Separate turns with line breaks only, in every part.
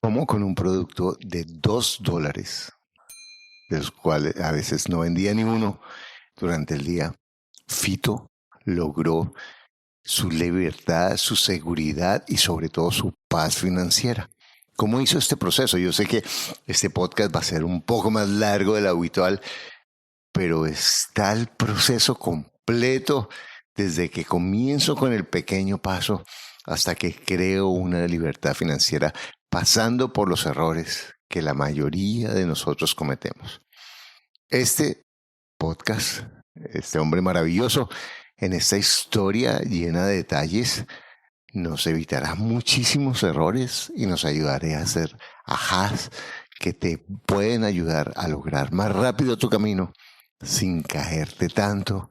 Como con un producto de $2, de los cuales a veces no vendía ni uno durante el día, Fito logró su libertad, su seguridad y sobre todo su paz financiera. ¿Cómo hizo este proceso? Yo sé que este podcast va a ser un poco más largo de lo habitual, pero está el proceso completo desde que comienzo con el pequeño paso hasta que creo una libertad financiera, pasando por los errores que la mayoría de nosotros cometemos. Este podcast, este hombre maravilloso, en esta historia llena de detalles, nos evitará muchísimos errores y nos ayudará a hacer ajás que te pueden ayudar a lograr más rápido tu camino sin caerte tanto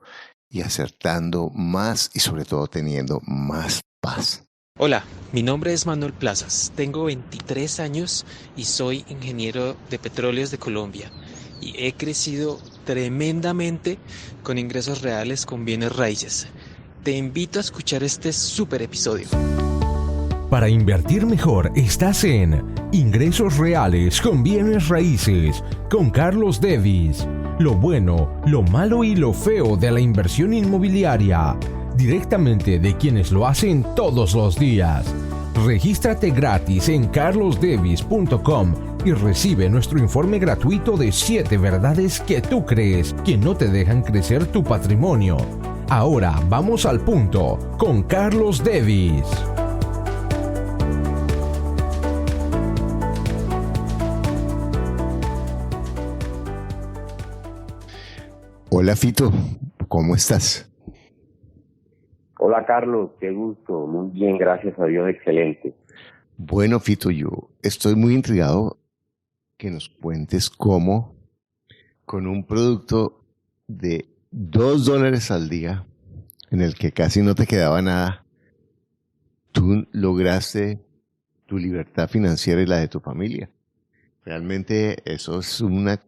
y acertando más y sobre todo teniendo más paz.
Hola, mi nombre es Manuel Plazas, tengo 23 años y soy ingeniero de petróleos de Colombia y he crecido tremendamente con ingresos reales con bienes raíces. Te invito a escuchar este súper episodio.
Para invertir mejor estás en Ingresos Reales con Bienes Raíces con Carlos Davis. Lo bueno, lo malo y lo feo de la inversión inmobiliaria. Directamente de quienes lo hacen todos los días. Regístrate gratis en carlosdavis.com y recibe nuestro informe gratuito de 7 verdades que tú crees que no te dejan crecer tu patrimonio. Ahora vamos al punto con Carlos Davis.
Hola Fito, ¿cómo estás?
Hola Carlos, qué gusto, muy bien, gracias a Dios, excelente.
Bueno Fito, yo estoy muy intrigado que nos cuentes cómo con un producto de $2 al día, en el que casi no te quedaba nada, tú lograste tu libertad financiera y la de tu familia. Realmente eso es una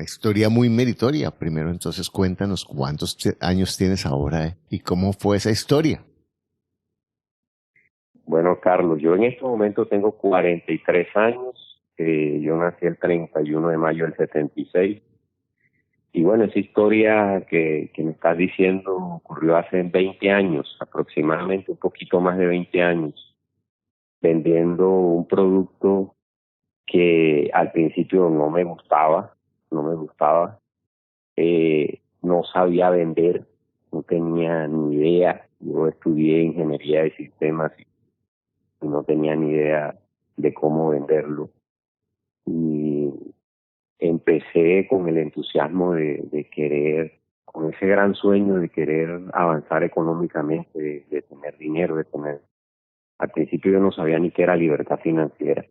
historia muy meritoria. Primero, entonces, cuéntanos cuántos años tienes ahora y cómo fue esa historia.
Bueno Carlos, yo en este momento tengo 43 años, yo nací el 31 de mayo del 76 y bueno, esa historia que me estás diciendo ocurrió hace 20 años, aproximadamente un poquito más de 20 años, vendiendo un producto que al principio no me gustaba, no sabía vender, no tenía ni idea. Yo estudié ingeniería de sistemas y no tenía ni idea de cómo venderlo. Y empecé con el entusiasmo de querer, con ese gran sueño de querer avanzar económicamente, de tener dinero, de tener... Al principio yo no sabía ni qué era libertad financiera.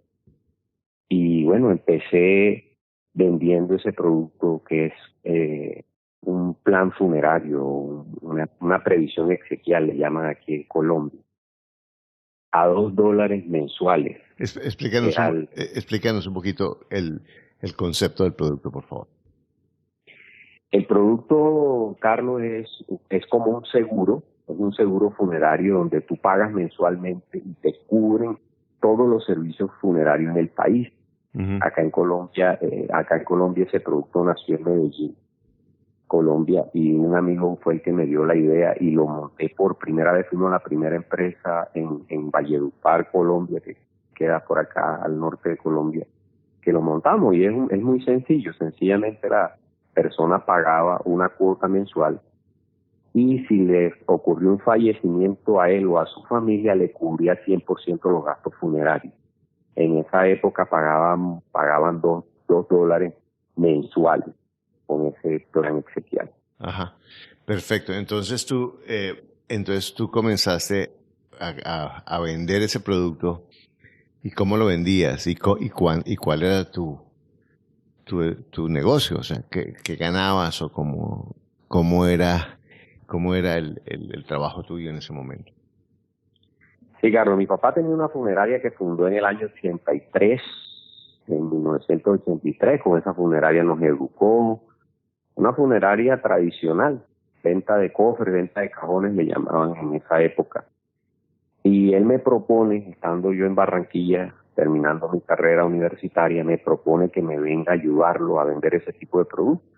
Y bueno, empecé vendiendo ese producto que es un plan funerario, una previsión exequial, le llaman aquí en Colombia, a $2 mensuales.
Explícanos un poquito el concepto del producto, por favor.
El producto, Carlos, es como es un seguro funerario donde tú pagas mensualmente y te cubren todos los servicios funerarios en el país.
Uh-huh.
Acá en Colombia ese producto nació en Medellín, Colombia, y un amigo fue el que me dio la idea y lo monté por primera vez. Fuimos la primera empresa en Valledupar, Colombia, que queda por acá al norte de Colombia, que lo montamos y es muy sencillo. Sencillamente la persona pagaba una cuota mensual y si le ocurrió un fallecimiento a él o a su familia, le cubría 100% los gastos funerarios. En esa época pagaban $2 mensuales con ese plan exequial.
Ajá, perfecto. Entonces tú comenzaste a vender ese producto. ¿Y cómo lo vendías? ¿Y cuál era tu negocio? O sea, ¿qué ganabas o cómo era el trabajo tuyo en ese momento?
Sí, Carlos, mi papá tenía una funeraria que fundó en el año 83, en 1983. Con esa funeraria nos educó, una funeraria tradicional, venta de cofres, venta de cajones le llamaban en esa época. Y él me propone, estando yo en Barranquilla, terminando mi carrera universitaria, me propone que me venga a ayudarlo a vender ese tipo de productos.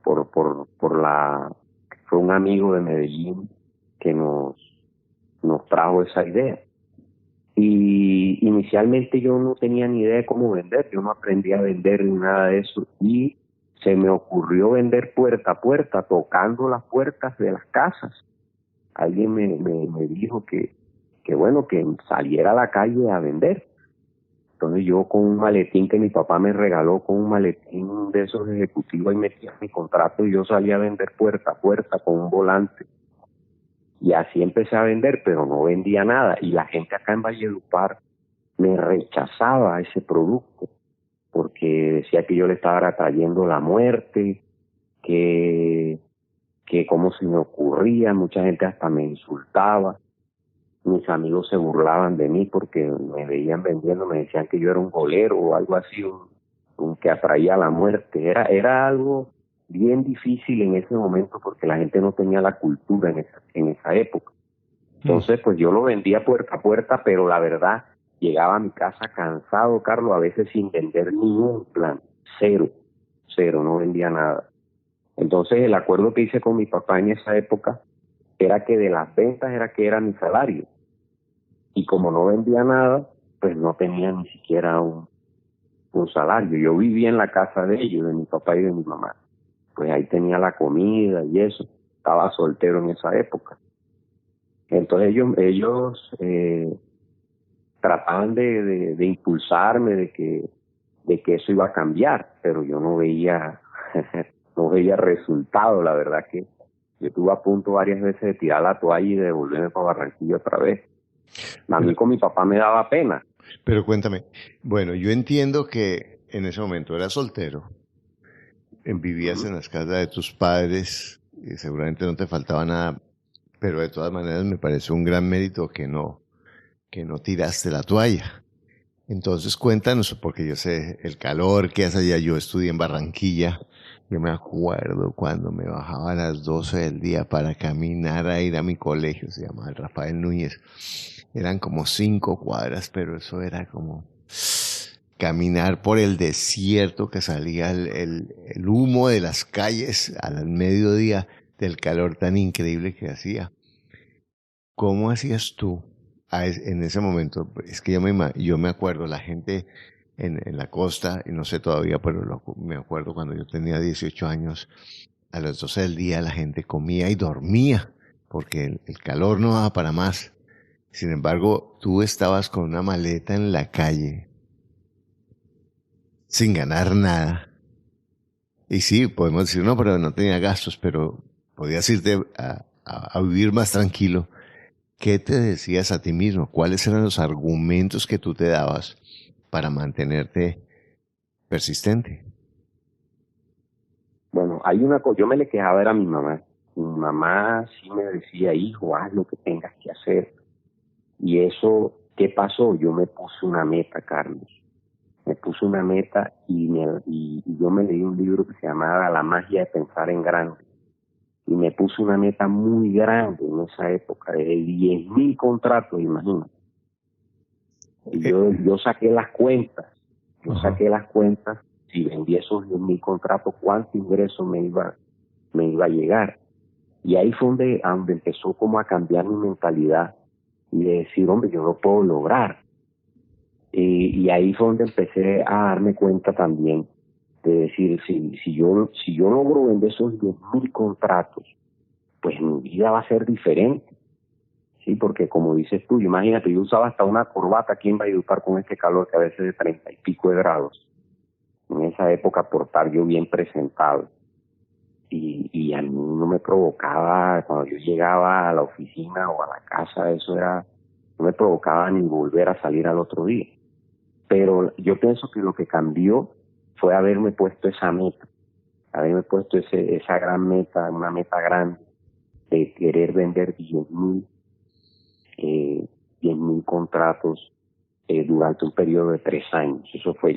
Fue un amigo de Medellín que nos trajo esa idea. Y inicialmente yo no tenía ni idea de cómo vender, yo no aprendí a vender ni nada de eso, y se me ocurrió vender puerta a puerta, tocando las puertas de las casas. Alguien me dijo que bueno, que saliera a la calle a vender. Entonces yo con un maletín que mi papá me regaló, con un maletín de esos ejecutivos, y metía mi contrato y yo salía a vender puerta a puerta con un volante. Y así empecé a vender, pero no vendía nada. Y la gente acá en Valledupar me rechazaba ese producto, porque decía que yo le estaba trayendo la muerte, que cómo se me ocurría. Mucha gente hasta me insultaba. Mis amigos se burlaban de mí porque me veían vendiendo, me decían que yo era un golero o algo así, un que atraía la muerte. Era algo bien difícil en ese momento porque la gente no tenía la cultura en esa época. Entonces, pues yo lo vendía puerta a puerta, pero la verdad, llegaba a mi casa cansado, Carlos, a veces sin vender ni un plan, cero, no vendía nada. Entonces, el acuerdo que hice con mi papá en esa época era que de las ventas era mi salario. Y como no vendía nada, pues no tenía ni siquiera un salario. Yo vivía en la casa de ellos, de mi papá y de mi mamá. Pues ahí tenía la comida y eso. Estaba soltero en esa época. Entonces ellos trataban de impulsarme, de que eso iba a cambiar, pero yo no veía no veía resultado. La verdad que yo estuve a punto varias veces de tirar la toalla y de volverme para Barranquilla otra vez. A mí con mi papá me daba pena.
Pero cuéntame, bueno, yo entiendo que en ese momento eras soltero, vivías en las casas de tus padres, y seguramente no te faltaba nada, pero de todas maneras me parece un gran mérito que no tiraste la toalla. Entonces cuéntanos, porque yo sé el calor que hace allá. Yo estudié en Barranquilla. Yo me acuerdo cuando me bajaba a las 12 del día para caminar a ir a mi colegio, se llamaba Rafael Núñez. Eran como 5 cuadras, pero eso era como caminar por el desierto, que salía el humo de las calles al mediodía del calor tan increíble que hacía. ¿Cómo hacías tú en ese momento? Es que yo me acuerdo, la gente en la costa, y no sé todavía, pero me acuerdo cuando yo tenía 18 años, a las 12 del día la gente comía y dormía, porque el calor no daba para más. Sin embargo, tú estabas con una maleta en la calle, sin ganar nada. Y sí, podemos decir, no, pero no tenía gastos, pero podías irte a vivir más tranquilo. ¿Qué te decías a ti mismo? ¿Cuáles eran los argumentos que tú te dabas para mantenerte persistente?
Bueno, hay una cosa, yo me le quejaba era a mi mamá. Mi mamá sí me decía, hijo, haz lo que tengas que hacer. Y eso, ¿qué pasó? Yo me puse una meta, Carlos. Me puse una meta y yo me leí un libro que se llamaba La magia de pensar en grande. Y me puse una meta muy grande en esa época, de 10.000 contratos, imagínate. Y yo saqué las cuentas. Si vendí esos 10.000 contratos, ¿cuánto ingreso me iba a llegar? Y ahí fue donde empezó como a cambiar mi mentalidad y de decir, hombre, yo lo puedo lograr. Y ahí fue donde empecé a darme cuenta también de decir, si yo logro vender esos 10.000 contratos, pues mi vida va a ser diferente. Sí, porque como dices tú, imagínate, yo usaba hasta una corbata aquí en Valledupar con este calor que a veces de 30 y pico de grados. En esa época por estar yo bien presentado. Y a mí no me provocaba, cuando yo llegaba a la oficina o a la casa, no me provocaba ni volver a salir al otro día. Pero yo pienso que lo que cambió fue haberme puesto esa meta, haberme puesto esa gran meta, una meta grande de querer vender 10.000 contratos durante un periodo de 3 años. Eso fue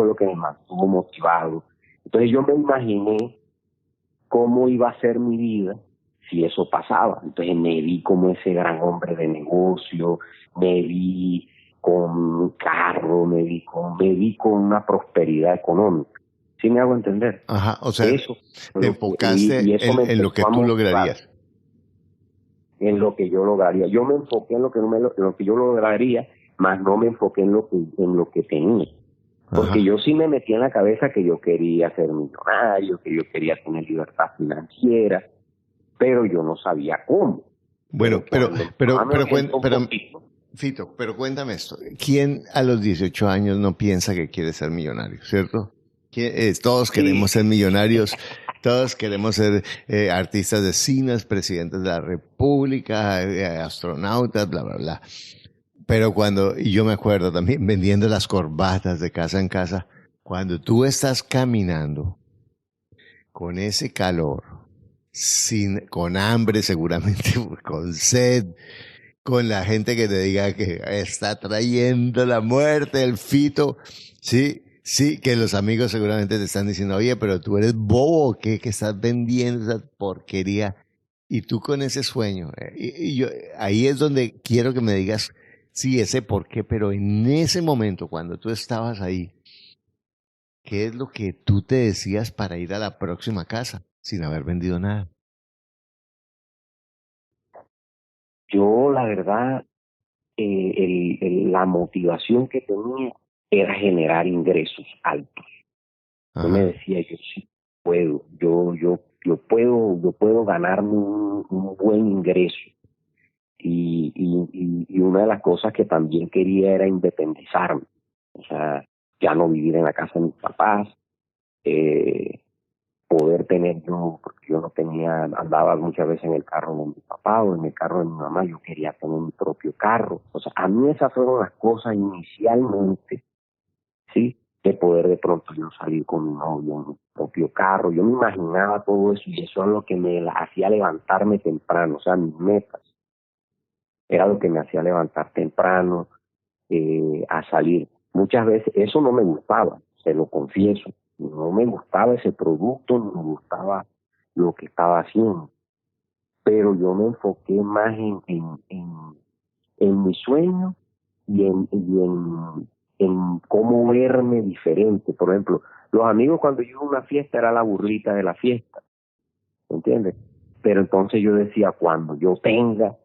lo que me mantuvo motivado. Entonces yo me imaginé cómo iba a ser mi vida si eso pasaba. Entonces me vi como ese gran hombre de negocio, me vi con un carro, me vi con una prosperidad económica. ¿Sí me hago entender?
Ajá, o sea,
Eso,
te enfocaste en lo que tú lograrías.
En lo que yo lograría. Yo me enfoqué en lo que yo lograría, más no me enfoqué en lo que tenía. Porque yo sí me metí en la cabeza que yo quería ser millonario, que yo quería tener libertad financiera, pero yo no sabía cómo.
Bueno, pero Fito, pero cuéntame esto. ¿Quién a los 18 años no piensa que quiere ser millonario, cierto? Todos queremos ser millonarios, todos queremos ser artistas de cine, presidentes de la república, astronautas, bla, bla, bla. Pero y yo me acuerdo también vendiendo las corbatas de casa en casa, cuando tú estás caminando con ese calor, con hambre seguramente, con sed, con la gente que te diga que está trayendo la muerte, el Fito, sí, que los amigos seguramente te están diciendo, oye, pero tú eres bobo, ¿qué? Que estás vendiendo esa porquería. Y tú con ese sueño, ahí es donde quiero que me digas, sí, ese por qué, pero en ese momento, cuando tú estabas ahí, ¿qué es lo que tú te decías para ir a la próxima casa sin haber vendido nada?
Yo, la verdad, la motivación que tenía era generar ingresos altos. Ajá. Yo me decía, yo sí puedo, yo puedo ganarme un buen ingreso. Y una de las cosas que también quería era independizarme, o sea, ya no vivir en la casa de mis papás, poder tener porque yo no tenía, andaba muchas veces en el carro de mi papá o en el carro de mi mamá, yo quería tener mi propio carro. O sea, a mí esas fueron las cosas inicialmente, ¿sí? De poder de pronto yo salir con mi novio en mi propio carro. Yo me imaginaba todo eso y eso es lo que me hacía levantarme temprano, o sea, mis metas. Era lo que me hacía levantar temprano, a salir. Muchas veces eso no me gustaba, se lo confieso. No me gustaba ese producto, no me gustaba lo que estaba haciendo. Pero yo me enfoqué más en mi sueño y en cómo verme diferente. Por ejemplo, los amigos cuando yo iba a una fiesta era la burrita de la fiesta, ¿entiendes? Pero entonces yo decía, cuando yo tenga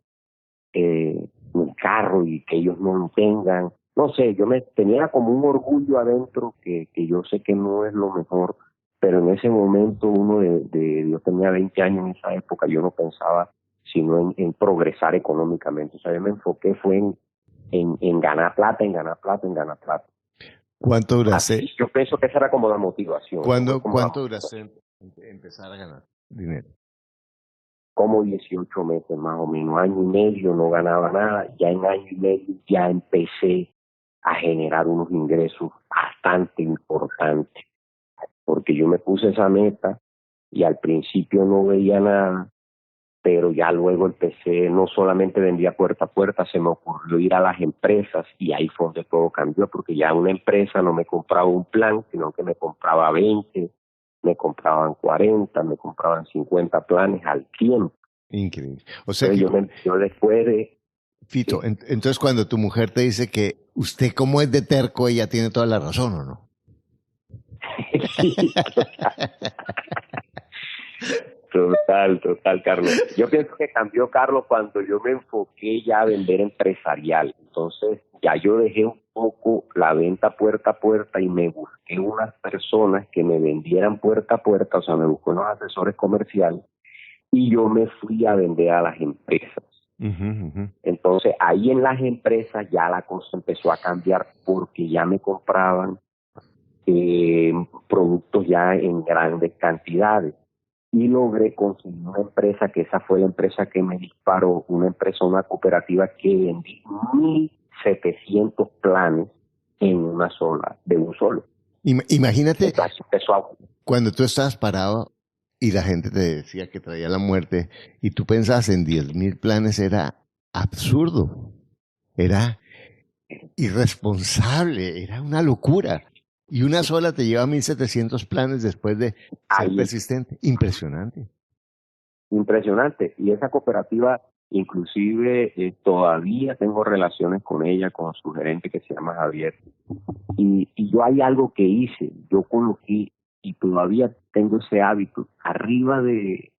mi carro y que ellos no lo tengan, no sé, yo me tenía como un orgullo adentro que yo sé que no es lo mejor, pero en ese momento yo tenía 20 años en esa época, yo no pensaba sino en progresar económicamente. O sea, yo me enfoqué fue en ganar plata, en ganar plata, en ganar plata.
¿Cuánto duraste?
Así, yo pienso que esa era como la motivación.
¿Cuánto duraste en empezar a ganar dinero?
Como 18 meses más o menos, año y medio no ganaba nada, ya en año y medio ya empecé a generar unos ingresos bastante importantes, porque yo me puse esa meta y al principio no veía nada, pero ya luego empecé, no solamente vendía puerta a puerta, se me ocurrió ir a las empresas y ahí fue donde todo cambió, porque ya una empresa no me compraba un plan, sino que me compraba 20, me compraban 40, me compraban 50 planes al tiempo.
Increíble. O sea,
yo después de...
Fito, sí. Entonces cuando tu mujer te dice que usted como es de terco, ella tiene toda la razón, ¿o no?
Sí, total, Carlos. Yo pienso que cambió, Carlos, cuando yo me enfoqué ya a vender empresarial. Entonces ya yo dejé un poco la venta puerta a puerta y me busqué unas personas que me vendieran puerta a puerta, o sea, me busqué unos asesores comerciales y yo me fui a vender a las empresas. Entonces ahí en las empresas ya la cosa empezó a cambiar porque ya me compraban productos ya en grandes cantidades. Y logré conseguir una empresa, que esa fue la empresa que me disparó, una cooperativa que vendí 1,700 planes de un solo.
Imagínate, cuando tú estabas parado y la gente te decía que traía la muerte y tú pensabas en 10,000 planes, era absurdo, era irresponsable, era una locura. Y una sola te lleva 1,700 planes después de ser persistente. Impresionante.
Impresionante. Y esa cooperativa Inclusive todavía tengo relaciones con ella, con su gerente que se llama Javier. Y yo hay algo que hice, yo coloqué, y todavía tengo ese hábito, arriba de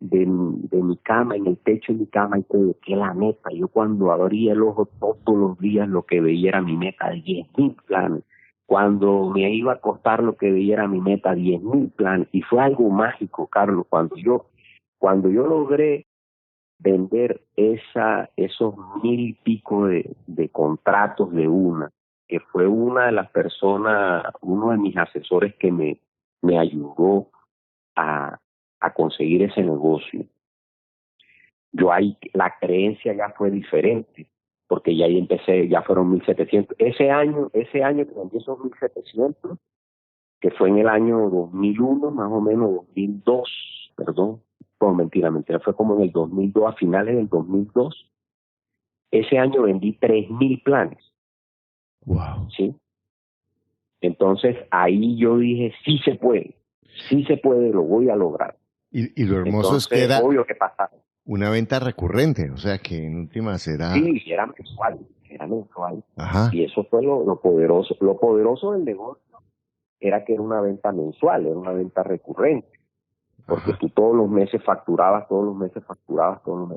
mi cama, en el techo de mi cama, y coloqué la meta. Yo cuando abría el ojo todos los días lo que veía era mi meta de 10.000 planes. Cuando me iba a acostar lo que veía era mi meta 10.000 planes. Y fue algo mágico, Carlos, cuando yo logré vender esos 1.000 y pico de contratos de una, que fue una de las personas, uno de mis asesores que me ayudó a conseguir ese negocio. Yo ahí, la creencia ya fue diferente, porque ya ahí empecé, ya fueron 1.700. Ese año que vendí esos 1.700, que fue en el año 2001, más o menos, 2002, perdón, no, mentira, fue como en el 2002, a finales del 2002. Ese año vendí 3.000 planes.
Wow.
¿Sí? Entonces ahí yo dije, sí se puede, lo voy a lograr.
Y lo hermoso
Entonces,
es que era
obvio que pasaba
una venta recurrente, o sea que en últimas era...
Sí, era mensual.
Ajá.
Y eso fue lo poderoso. Lo poderoso del negocio era que era una venta mensual, era una venta recurrente. Porque tú todos los meses facturabas.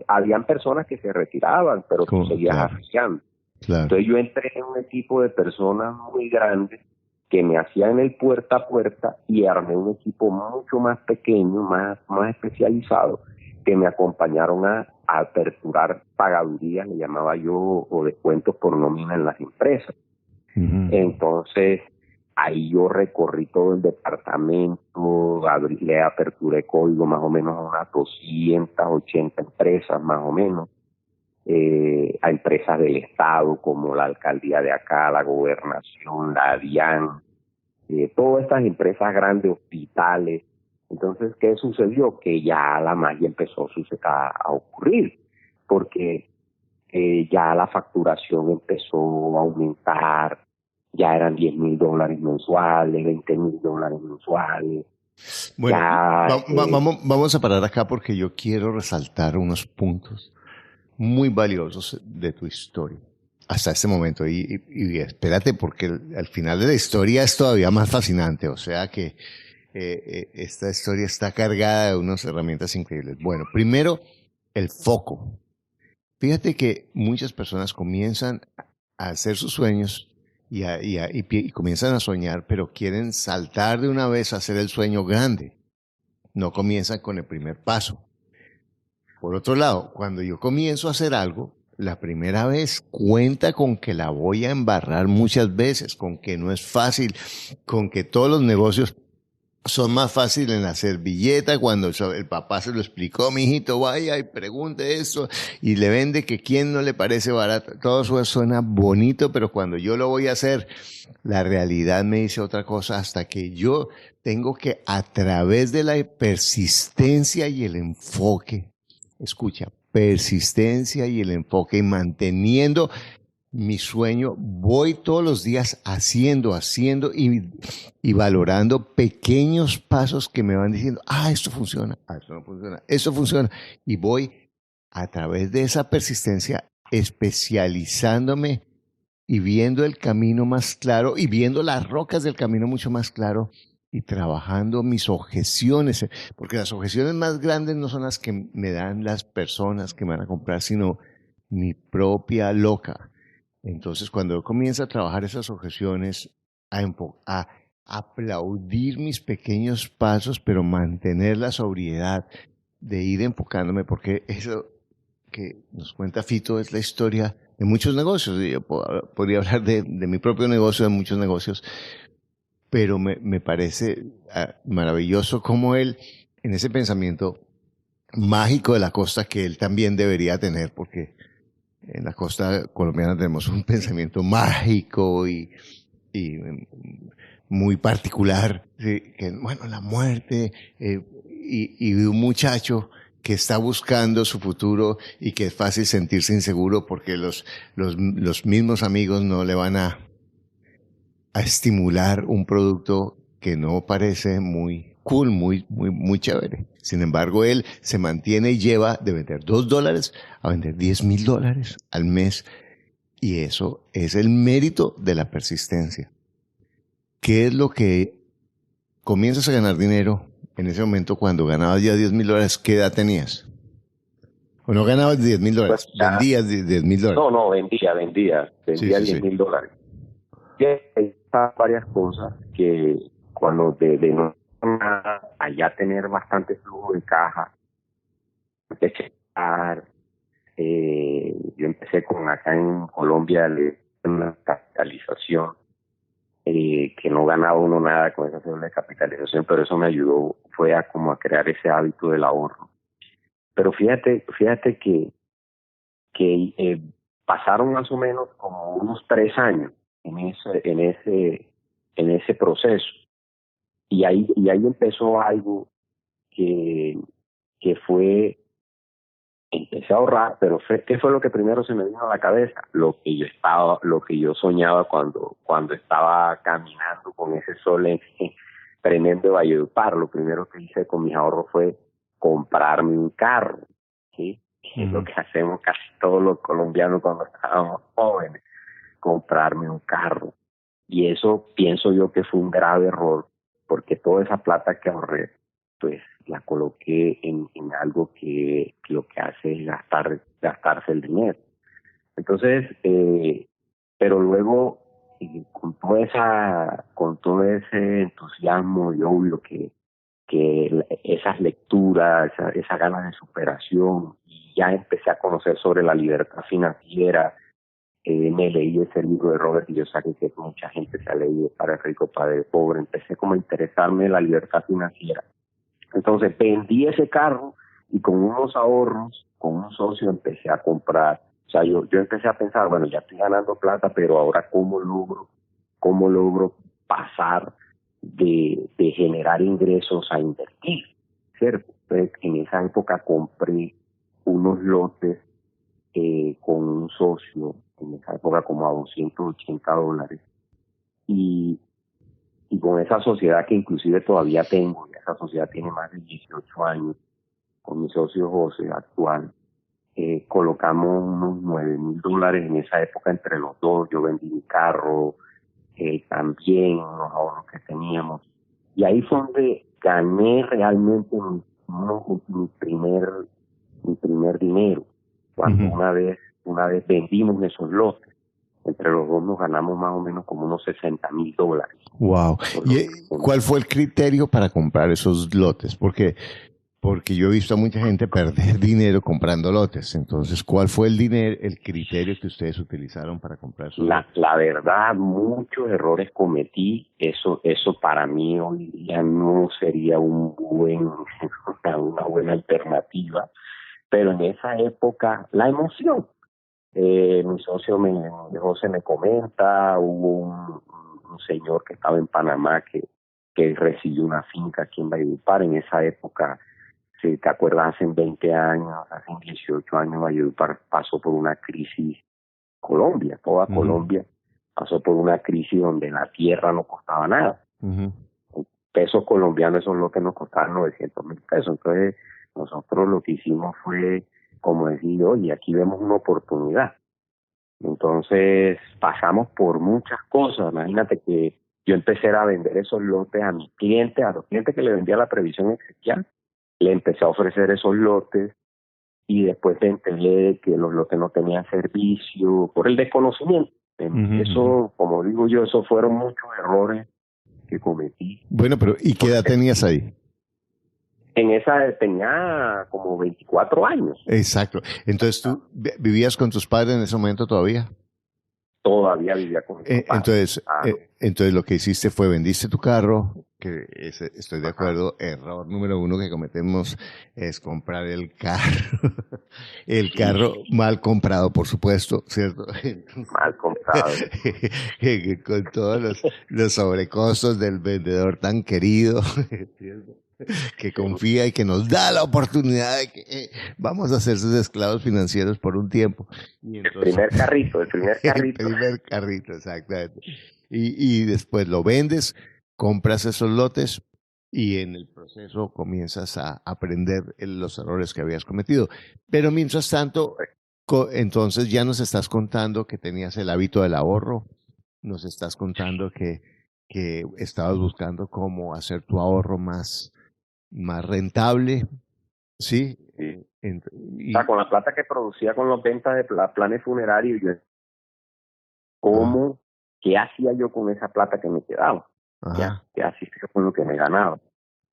Habían personas que se retiraban, pero tú seguías afiliando.
Claro.
Entonces yo entré en un equipo de personas muy grandes que me hacían el puerta a puerta, y armé un equipo mucho más pequeño, más especializado, que me acompañaron a aperturar pagadurías, le llamaba yo, o descuentos por nómina en las empresas.
Uh-huh.
Entonces, ahí yo recorrí todo el departamento, le aperturé código más o menos a unas 280 empresas más o menos, a empresas del Estado como la alcaldía de acá, la gobernación, la DIAN, todas estas empresas grandes, hospitales. Entonces, ¿qué sucedió? Que ya la magia empezó a ocurrir, porque ya la facturación empezó a aumentar, ya eran $10.000 mensuales, $20.000 mensuales.
Bueno,
ya,
vamos a parar acá porque yo quiero resaltar unos puntos muy valiosos de tu historia hasta este momento. Y espérate, porque al final de la historia es todavía más fascinante, o sea que esta historia está cargada de unas herramientas increíbles. Bueno, primero, el foco. Fíjate que muchas personas comienzan a hacer sus sueños y comienzan a soñar, pero quieren saltar de una vez a hacer el sueño grande. No comienzan con el primer paso. Por otro lado, cuando yo comienzo a hacer algo, la primera vez cuenta con que la voy a embarrar muchas veces, con que no es fácil, con que todos los negocios son más fáciles en la servilleta, cuando el papá se lo explicó, mijito, vaya y pregunte esto, y le vende que quién no le parece barato. Todo eso suena bonito, pero cuando yo lo voy a hacer, la realidad me dice otra cosa, hasta que yo tengo que, a través de la persistencia y el enfoque, escucha, persistencia y el enfoque, y manteniendo mi sueño, voy todos los días haciendo y valorando pequeños pasos que me van diciendo, esto funciona, esto no funciona, esto funciona. Y voy a través de esa persistencia especializándome y viendo el camino más claro y viendo las rocas del camino mucho más claro y trabajando mis objeciones, porque las objeciones más grandes no son las que me dan las personas que me van a comprar, sino mi propia loca. Entonces, cuando yo comienzo a trabajar esas objeciones, a aplaudir mis pequeños pasos, pero mantener la sobriedad de ir enfocándome, porque eso que nos cuenta Fito es la historia de muchos negocios. Yo podría hablar de mi propio negocio, de muchos negocios, pero me parece maravilloso cómo él, en ese pensamiento mágico de la costa que él también debería tener, porque en la costa colombiana tenemos un pensamiento mágico y muy particular, que bueno, la muerte, y un muchacho que está buscando su futuro y que es fácil sentirse inseguro porque los mismos amigos no le van a estimular un producto que no parece muy cool, muy chévere. Sin embargo, él se mantiene y lleva de vender $2 a vender $10,000 al mes. Y eso es el mérito de la persistencia. ¿Qué es lo que comienzas a ganar dinero en ese momento cuando ganabas ya $10,000? ¿Qué edad tenías? ¿O no ganabas $10,000?
Pues
¿Vendías $10,000?
No, vendía
Sí.
$10,000. Hay varias cosas que cuando de no allá tener bastante flujo de caja, empecé a yo empecé con acá en Colombia una capitalización que no ganaba uno nada con esa cédula de capitalización, pero eso me ayudó, fue a como a crear ese hábito del ahorro. Pero fíjate que pasaron más o menos como unos 3 años en ese proceso, y ahí empezó algo que fue, empecé a ahorrar, pero ¿qué fue lo que primero se me vino a la cabeza? Lo que yo soñaba cuando estaba caminando con ese sol tremendo de Valledupar. Lo primero que hice con mis ahorros fue comprarme un carro, ¿sí? Que es lo que hacemos casi todos los colombianos cuando estábamos jóvenes, comprarme un carro. Y eso pienso yo que fue un grave error, porque toda esa plata que ahorré, pues la coloqué en algo que lo que hace es gastarse el dinero. Entonces, pero luego con todo ese entusiasmo y obvio que esas lecturas, esa ganas de superación, y ya empecé a conocer sobre la libertad financiera. Me leí ese libro de Robert Kiyosaki que mucha gente se ha leído, Padre Rico, Padre Pobre. Empecé como a interesarme en la libertad financiera. Entonces vendí ese carro y con unos ahorros, con un socio, empecé a comprar. O sea, yo empecé a pensar, bueno, ya estoy ganando plata, pero ahora ¿cómo logro pasar de generar ingresos a invertir? ¿Cierto? Entonces, en esa época compré unos lotes con un socio, en esa época como a $280. Y con esa sociedad que inclusive todavía tengo, y esa sociedad tiene más de 18 años, con mi socio José actual, colocamos unos $9,000 en esa época entre los dos. Yo vendí mi carro, también unos ahorros que teníamos. Y ahí fue donde gané realmente mi primer dinero. Cuando una vez vendimos esos lotes, entre los dos nos ganamos más o menos como unos $60,000.
Wow. ¿Y cuál fue el criterio para comprar esos lotes? Porque yo he visto a mucha gente perder dinero comprando lotes. Entonces, ¿cuál fue el criterio que ustedes utilizaron para comprar esos lotes?
La verdad, muchos errores cometí. Eso para mí hoy día no sería una buena alternativa. Pero en esa época, la emoción. Mi socio José me comenta, hubo un señor que estaba en Panamá que recibió una finca aquí en Valledupar. En esa época, si te acuerdas, hace 20 años, hace 18 años, Valledupar pasó por una crisis. Colombia, toda Colombia pasó por una crisis donde la tierra no costaba nada. Pesos colombianos, eso es lo que nos costaban $900,000. Entonces, nosotros lo que hicimos fue como decir, oye, aquí vemos una oportunidad. Entonces pasamos por muchas cosas. Imagínate que yo empecé a vender esos lotes a mis clientes, a los clientes que le vendía la previsión exequial, le empecé a ofrecer esos lotes, y después me enteré que los lotes no tenían servicio por el desconocimiento. Eso, como digo yo, esos fueron muchos errores que cometí.
Bueno, pero ¿y qué edad tenías ahí?
En esa tenía como 24 años.
Exacto. Entonces, ¿tú vivías con tus padres en ese momento todavía?
Todavía vivía con mis padres.
Entonces lo que hiciste fue vendiste tu carro, que estoy de acuerdo, error número 1 que cometemos es comprar el carro. El carro mal comprado, por supuesto, ¿cierto?
Mal comprado.
Con todos los sobrecostos del vendedor tan querido, ¿cierto? Que confía y que nos da la oportunidad de que vamos a ser sus esclavos financieros por un tiempo. Y entonces,
el primer carrito.
El primer carrito, exactamente. Y después lo vendes, compras esos lotes y en el proceso comienzas a aprender los errores que habías cometido. Pero mientras tanto, entonces ya nos estás contando que tenías el hábito del ahorro, nos estás contando que estabas buscando cómo hacer tu ahorro más rentable, ¿sí?
Sí. O sea, con la plata que producía con las ventas de planes funerarios, ¿qué hacía yo con esa plata que me quedaba? ¿Ya? ¿Qué hacía yo con lo que me ganaba?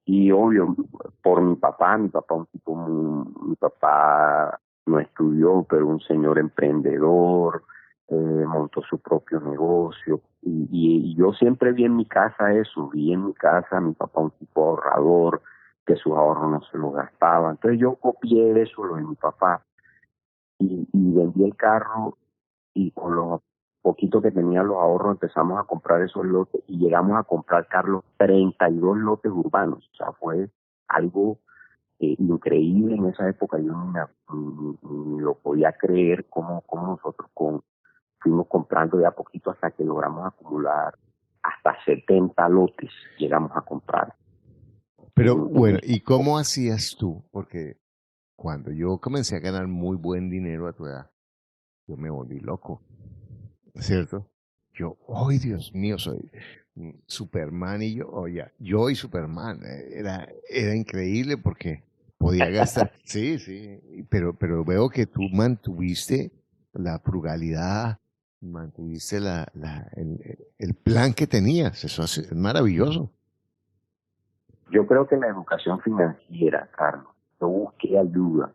Y obvio, por mi papá un tipo mi papá no estudió, pero un señor emprendedor, montó su propio negocio. Y yo siempre vi en mi casa eso, vi en mi casa a mi papá un tipo ahorrador, que sus ahorros no se los gastaba. Entonces yo copié eso, lo de mi papá, y vendí el carro, y con los poquito que tenían los ahorros empezamos a comprar esos lotes y llegamos a comprar, Carlos, 32 lotes urbanos. O sea, fue algo increíble en esa época. Yo ni lo podía creer cómo nosotros fuimos comprando de a poquito hasta que logramos acumular hasta 70 lotes, llegamos a comprar.
Pero bueno, ¿y cómo hacías tú? Porque cuando yo comencé a ganar muy buen dinero a tu edad, yo me volví loco, ¿cierto? Yo, ¡ay, Dios mío! Soy Superman y yo y Superman. Era increíble porque podía gastar. Sí, pero veo que tú mantuviste la frugalidad, mantuviste el plan que tenías. Eso es maravilloso.
Yo creo que la educación financiera, Carlos, yo busqué ayuda.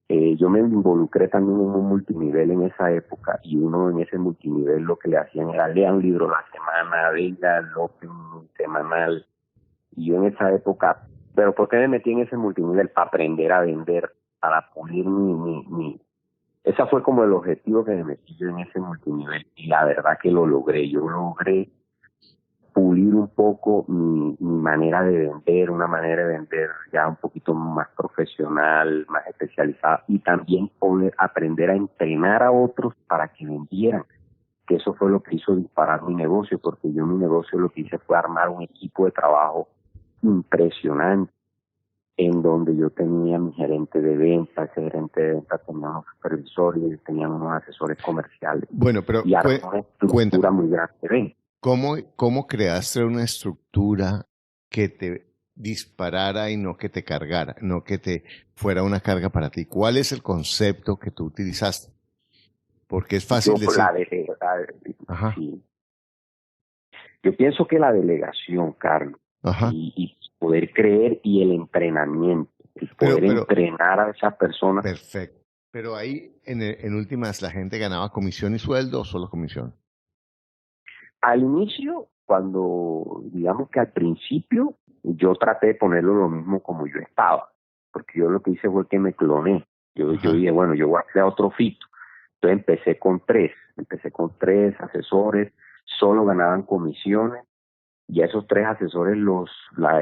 Yo me involucré también en un multinivel en esa época, y uno en ese multinivel lo que le hacían era leer un libro a la semana, venga, López semanal. Y yo en esa época, ¿pero por qué me metí en ese multinivel? Para aprender a vender, para pulir mi. Ese fue como el objetivo que me metí yo en ese multinivel, y la verdad que lo logré. Yo logré pulir un poco mi manera de vender, una manera de vender ya un poquito más profesional, más especializada, y también poder aprender a entrenar a otros para que vendieran, que eso fue lo que hizo disparar mi negocio, porque yo mi negocio lo que hice fue armar un equipo de trabajo impresionante, en donde yo tenía mi gerente de ventas, ese gerente de ventas tenía unos supervisores, tenía unos asesores comerciales.
Bueno, pero
y armé una estructura muy grande de ventas.
¿Cómo creaste una estructura que te disparara y no que te cargara, no que te fuera una carga para ti? ¿Cuál es el concepto que tú utilizaste? Porque es fácil decir.
Sí. Yo pienso que la delegación, Carlos, y poder creer, y el entrenamiento, el poder entrenar a esas personas.
Perfecto. Pero ahí, en últimas, ¿la gente ganaba comisión y sueldo o solo comisión?
Al inicio, digamos que al principio, yo traté de ponerlo lo mismo como yo estaba, porque yo lo que hice fue que me cloné. Yo dije, bueno, yo voy a crear otro fito. Entonces empecé con tres asesores, solo ganaban comisiones, y esos 3 asesores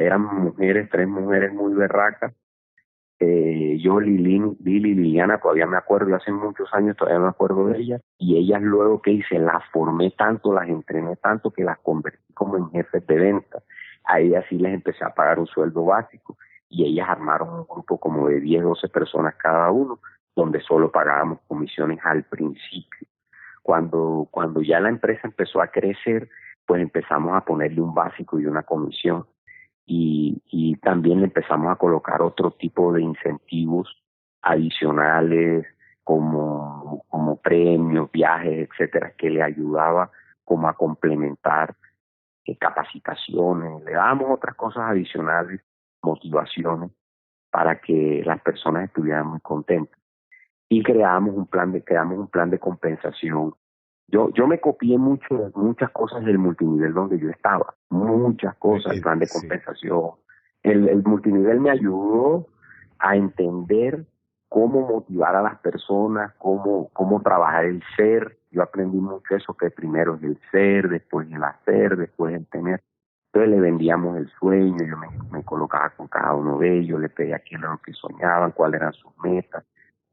eran mujeres, 3 mujeres muy berracas. Yo, Lili y Liliana, todavía me acuerdo, hace muchos años todavía me acuerdo de ellas, y ellas luego que hice, las formé tanto, las entrené tanto, que las convertí como en jefes de venta. A ellas sí les empecé a pagar un sueldo básico, y ellas armaron un grupo como de 10, 12 personas cada uno, donde solo pagábamos comisiones al principio. Cuando ya la empresa empezó a crecer, pues empezamos a ponerle un básico y una comisión. Y también le empezamos a colocar otro tipo de incentivos adicionales, como premios, viajes, etcétera, que le ayudaba como a complementar capacitaciones. Le dábamos otras cosas adicionales, motivaciones, para que las personas estuvieran muy contentas. Y creamos un plan de compensación. Yo me copié muchas cosas del multinivel donde yo estaba, muchas cosas, el plan de compensación. El multinivel me ayudó a entender cómo motivar a las personas, cómo trabajar el ser. Yo aprendí mucho eso, que primero es el ser, después el hacer, después el tener. Entonces le vendíamos el sueño, yo me colocaba con cada uno de ellos, le pedía qué era lo que soñaban, cuáles eran sus metas,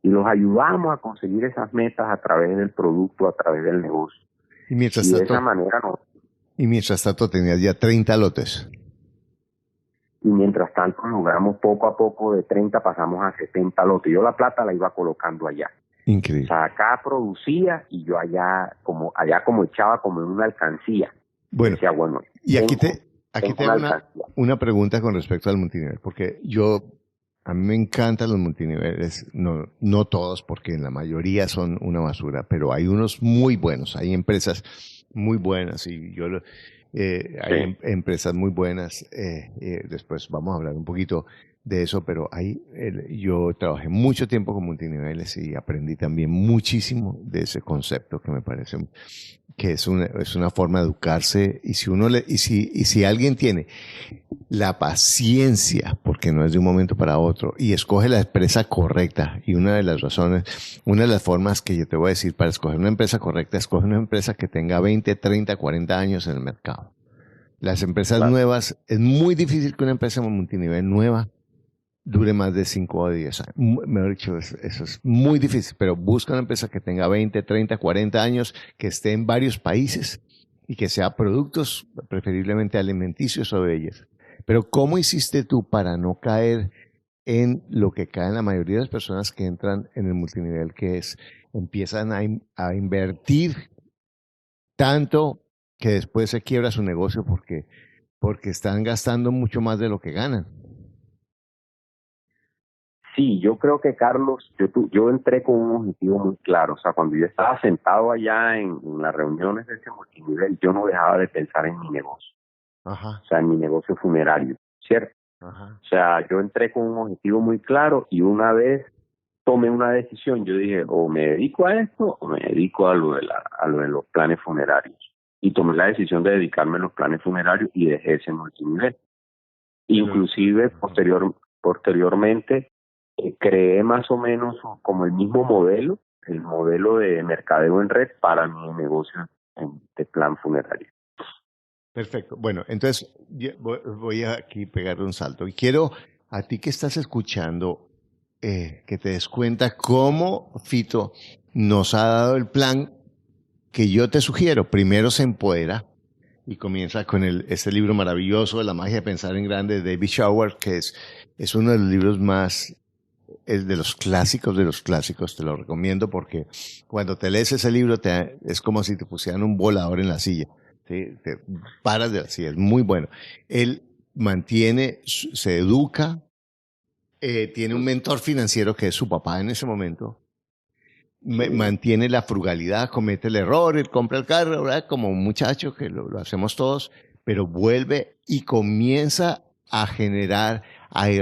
y los ayudamos a conseguir esas metas a través del producto, a través del negocio.
Y de esa manera no. Y mientras tanto tenías ya 30 lotes.
y mientras tanto logramos poco a poco de 30 pasamos a 70 lotes. Yo la plata la iba colocando allá.
Increíble.
O sea, acá producía y yo allá como echaba como en una alcancía.
Bueno,
decía, bueno,
y aquí te hago una pregunta con respecto al multinivel, porque a mí me encantan los multiniveles, no todos, porque en la mayoría son una basura, pero hay unos muy buenos, hay empresas muy buenas y hay empresas muy buenas. Después vamos a hablar un poquito de eso, pero yo trabajé mucho tiempo con multiniveles y aprendí también muchísimo de ese concepto que me parece que es una forma de educarse, y si alguien tiene la paciencia, porque no es de un momento para otro, y escoge la empresa correcta, y una de las formas que yo te voy a decir para escoger una empresa correcta, escoge una empresa que tenga 20, 30, 40 años en el mercado. Las empresas nuevas, es muy difícil que una empresa multinivel nueva dure más de 5 o 10 años. Mejor dicho, eso es muy difícil, pero busca una empresa que tenga 20, 30, 40 años, que esté en varios países y que sea productos preferiblemente alimenticios o de ellas. Pero ¿cómo hiciste tú para no caer en lo que caen la mayoría de las personas que entran en el multinivel, que es empiezan a invertir tanto que después se quiebra su negocio porque están gastando mucho más de lo que ganan?
Sí, yo creo que, Carlos, yo entré con un objetivo muy claro. O sea, cuando yo estaba sentado allá en las reuniones de ese multinivel, yo no dejaba de pensar en mi negocio.
Ajá.
O sea, en mi negocio funerario, ¿cierto?
Ajá.
O sea, yo entré con un objetivo muy claro y una vez tomé una decisión, yo dije, o me dedico a esto o me dedico a lo de los planes funerarios. Y tomé la decisión de dedicarme a los planes funerarios y dejé ese multinivel. Inclusive, posteriormente, creé más o menos como el mismo modelo, el modelo de mercadeo en red para mi negocio de plan funerario.
Perfecto. Bueno, entonces voy a aquí pegar un salto. Y quiero a ti que estás escuchando que te des cuenta cómo Fito nos ha dado el plan que yo te sugiero. Primero se empodera y comienza con este libro maravilloso de La magia de pensar en grande de David Shower, que es uno de los libros más... es de los clásicos, te lo recomiendo porque cuando te lees ese libro es como si te pusieran un volador en la silla. ¿Sí? Te paras de la silla, es muy bueno. Él se educa, tiene un mentor financiero que es su papá en ese momento, mantiene la frugalidad, comete el error, él compra el carro, ¿verdad? Como un muchacho que lo hacemos todos, pero vuelve y comienza a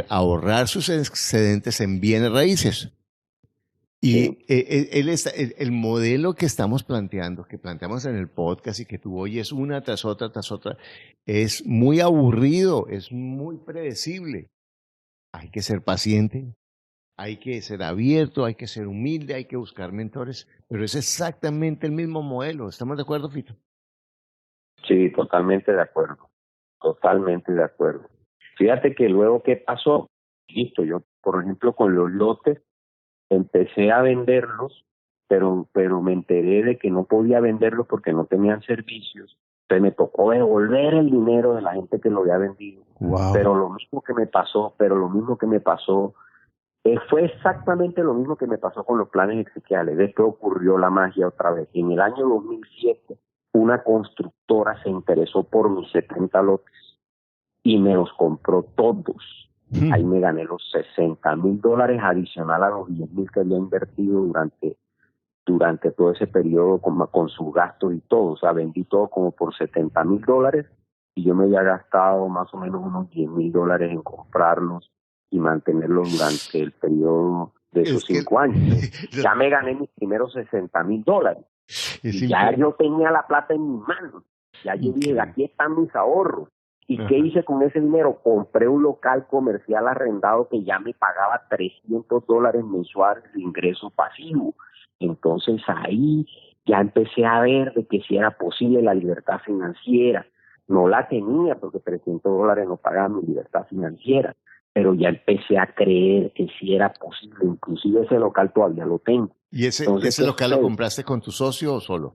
ahorrar sus excedentes en bienes raíces. Y el modelo que estamos planteando, que planteamos en el podcast y que tú oyes una tras otra, es muy aburrido, es muy predecible. Hay que ser paciente, hay que ser abierto, hay que ser humilde, hay que buscar mentores, pero es exactamente el mismo modelo. ¿Estamos de acuerdo, Fito?
Sí, totalmente de acuerdo. Totalmente de acuerdo. Fíjate que luego, ¿qué pasó? Listo, yo, por ejemplo, con los lotes, empecé a venderlos, pero me enteré de que no podía venderlos porque no tenían servicios. Entonces me tocó devolver el dinero de la gente que lo había vendido.
Wow.
Pero lo mismo que me pasó, fue exactamente lo mismo que me pasó con los planes exequiales. Después ocurrió la magia otra vez. En el año 2007, una constructora se interesó por mis 70 lotes y me los compró todos. Ahí me gané los $60,000 adicional a los $10,000 que había invertido durante todo ese periodo con sus gastos y todo. O sea, vendí todo como por $70,000 y yo me había gastado más o menos unos $10,000 en comprarlos y mantenerlos durante el periodo de esos 5 años. Ya me gané mis primeros $60,000. Y ya yo tenía la plata en mis manos. Ya yo dije, aquí están mis ahorros. ¿Y qué hice con ese dinero? Compré un local comercial arrendado que ya me pagaba $300 mensuales de ingreso pasivo. Entonces ahí ya empecé a ver de que si era posible la libertad financiera. No la tenía porque $300 no pagaba mi libertad financiera, pero ya empecé a creer que sí era posible. Inclusive ese local todavía lo tengo.
¿Y ese local lo compraste con tu socio o solo?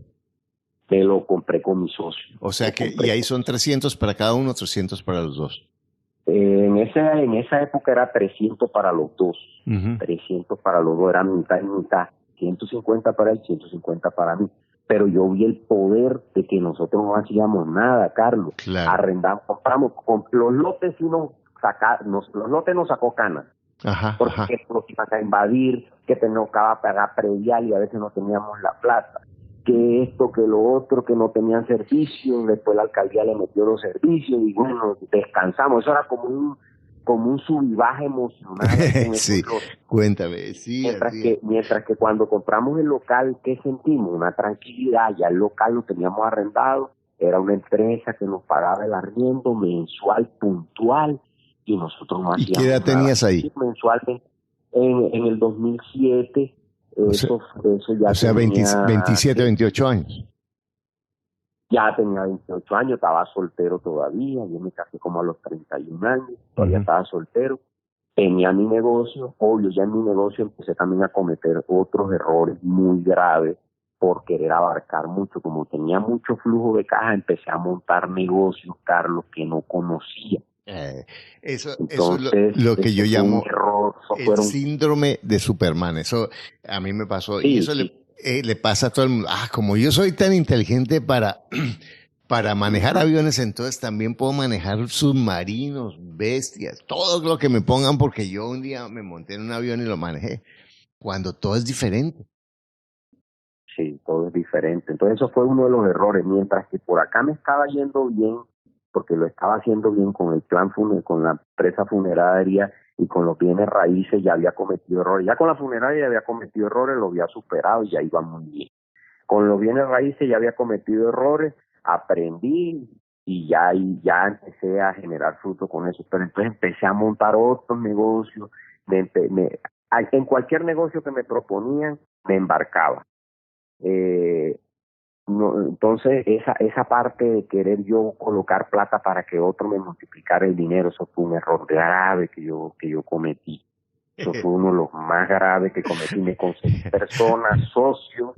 Que lo compré con mi socio.
O sea que, y ahí son 300 para cada uno, 300 para los dos.
En esa época era 300 para los dos. 300 para los dos, era mitad y mitad. 150 para él, 150 para mí. Pero yo vi el poder de que nosotros no hacíamos nada, Carlos.
Claro.
Arrendamos, compramos, los lotes sí los lotes nos sacó canas. Porque nos iban a invadir, que teníamos que pagar predial y a veces no teníamos la plata. Que esto, que lo otro, que no tenían servicios, después la alcaldía le metió los servicios y bueno, descansamos. Eso era como un sub y baja emocional.
Sí, cuéntame. Sí,
mientras que cuando compramos el local, ¿qué sentimos? Una tranquilidad. Ya el local lo teníamos arrendado, era una empresa que nos pagaba el arriendo mensual, puntual, y nosotros no hacíamos nada.
¿Y qué edad tenías ahí?
Mensualmente, en el 2007, eso ya
o sea, tenía, 27, 28 años.
Ya tenía 28 años, estaba soltero todavía, yo me casé como a los 31 años, todavía estaba soltero, tenía mi negocio, obvio, ya en mi negocio empecé también a cometer otros errores muy graves por querer abarcar mucho, como tenía mucho flujo de caja, empecé a montar negocios, Carlos, que no conocía.
Entonces, eso es lo que yo llamo el síndrome de Superman. Eso a mí me pasó, sí, y eso sí. Le pasa a todo el mundo. Como yo soy tan inteligente para manejar aviones, entonces también puedo manejar submarinos, bestias, todo lo que me pongan, porque yo un día me monté en un avión y lo manejé, cuando todo es diferente.
Sí, todo es diferente. Entonces eso fue uno de los errores, mientras que por acá me estaba yendo bien, porque lo estaba haciendo bien con el plan con la empresa funeraria y con los bienes raíces, ya había cometido errores. Ya con la funeraria ya había cometido errores, lo había superado y ya iba muy bien. Con los bienes raíces ya había cometido errores, aprendí y ya empecé a generar fruto con eso. Pero entonces empecé a montar otros negocios. En cualquier negocio que me proponían, me embarcaba. Entonces esa parte de querer yo colocar plata para que otro me multiplicara el dinero, eso fue un error grave que yo cometí. Eso fue uno de los más graves que cometí. Me conseguí socios,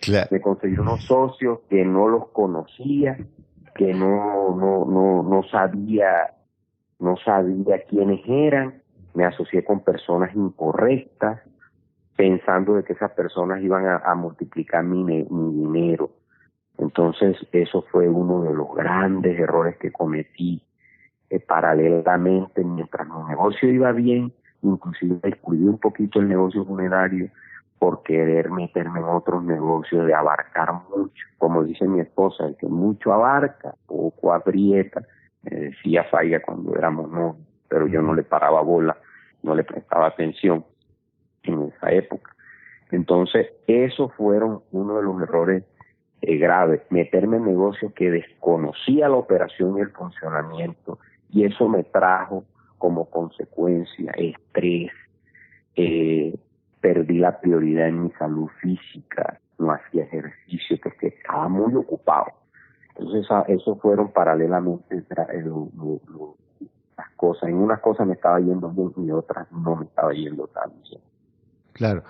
claro. Me conseguí unos socios que no los conocía, que no sabía quiénes eran. Me asocié con personas incorrectas, pensando de que esas personas iban a multiplicar mi dinero. Entonces eso fue uno de los grandes errores que cometí. Paralelamente, mientras mi negocio iba bien, inclusive descuidé un poquito el negocio funerario por querer meterme en otros negocios de abarcar mucho. Como dice mi esposa, el que mucho abarca, poco aprieta. Me decía Faiga cuando éramos novios, pero yo no le paraba bola, no le prestaba atención en esa época. Entonces, esos fueron uno de los errores graves, meterme en negocios que desconocía la operación y el funcionamiento, y eso me trajo como consecuencia estrés, perdí la prioridad en mi salud física, no hacía ejercicio porque estaba muy ocupado. Entonces eso fueron paralelamente las cosas. En unas cosas me estaba yendo bien y otras no me estaba yendo tan bien.
Claro,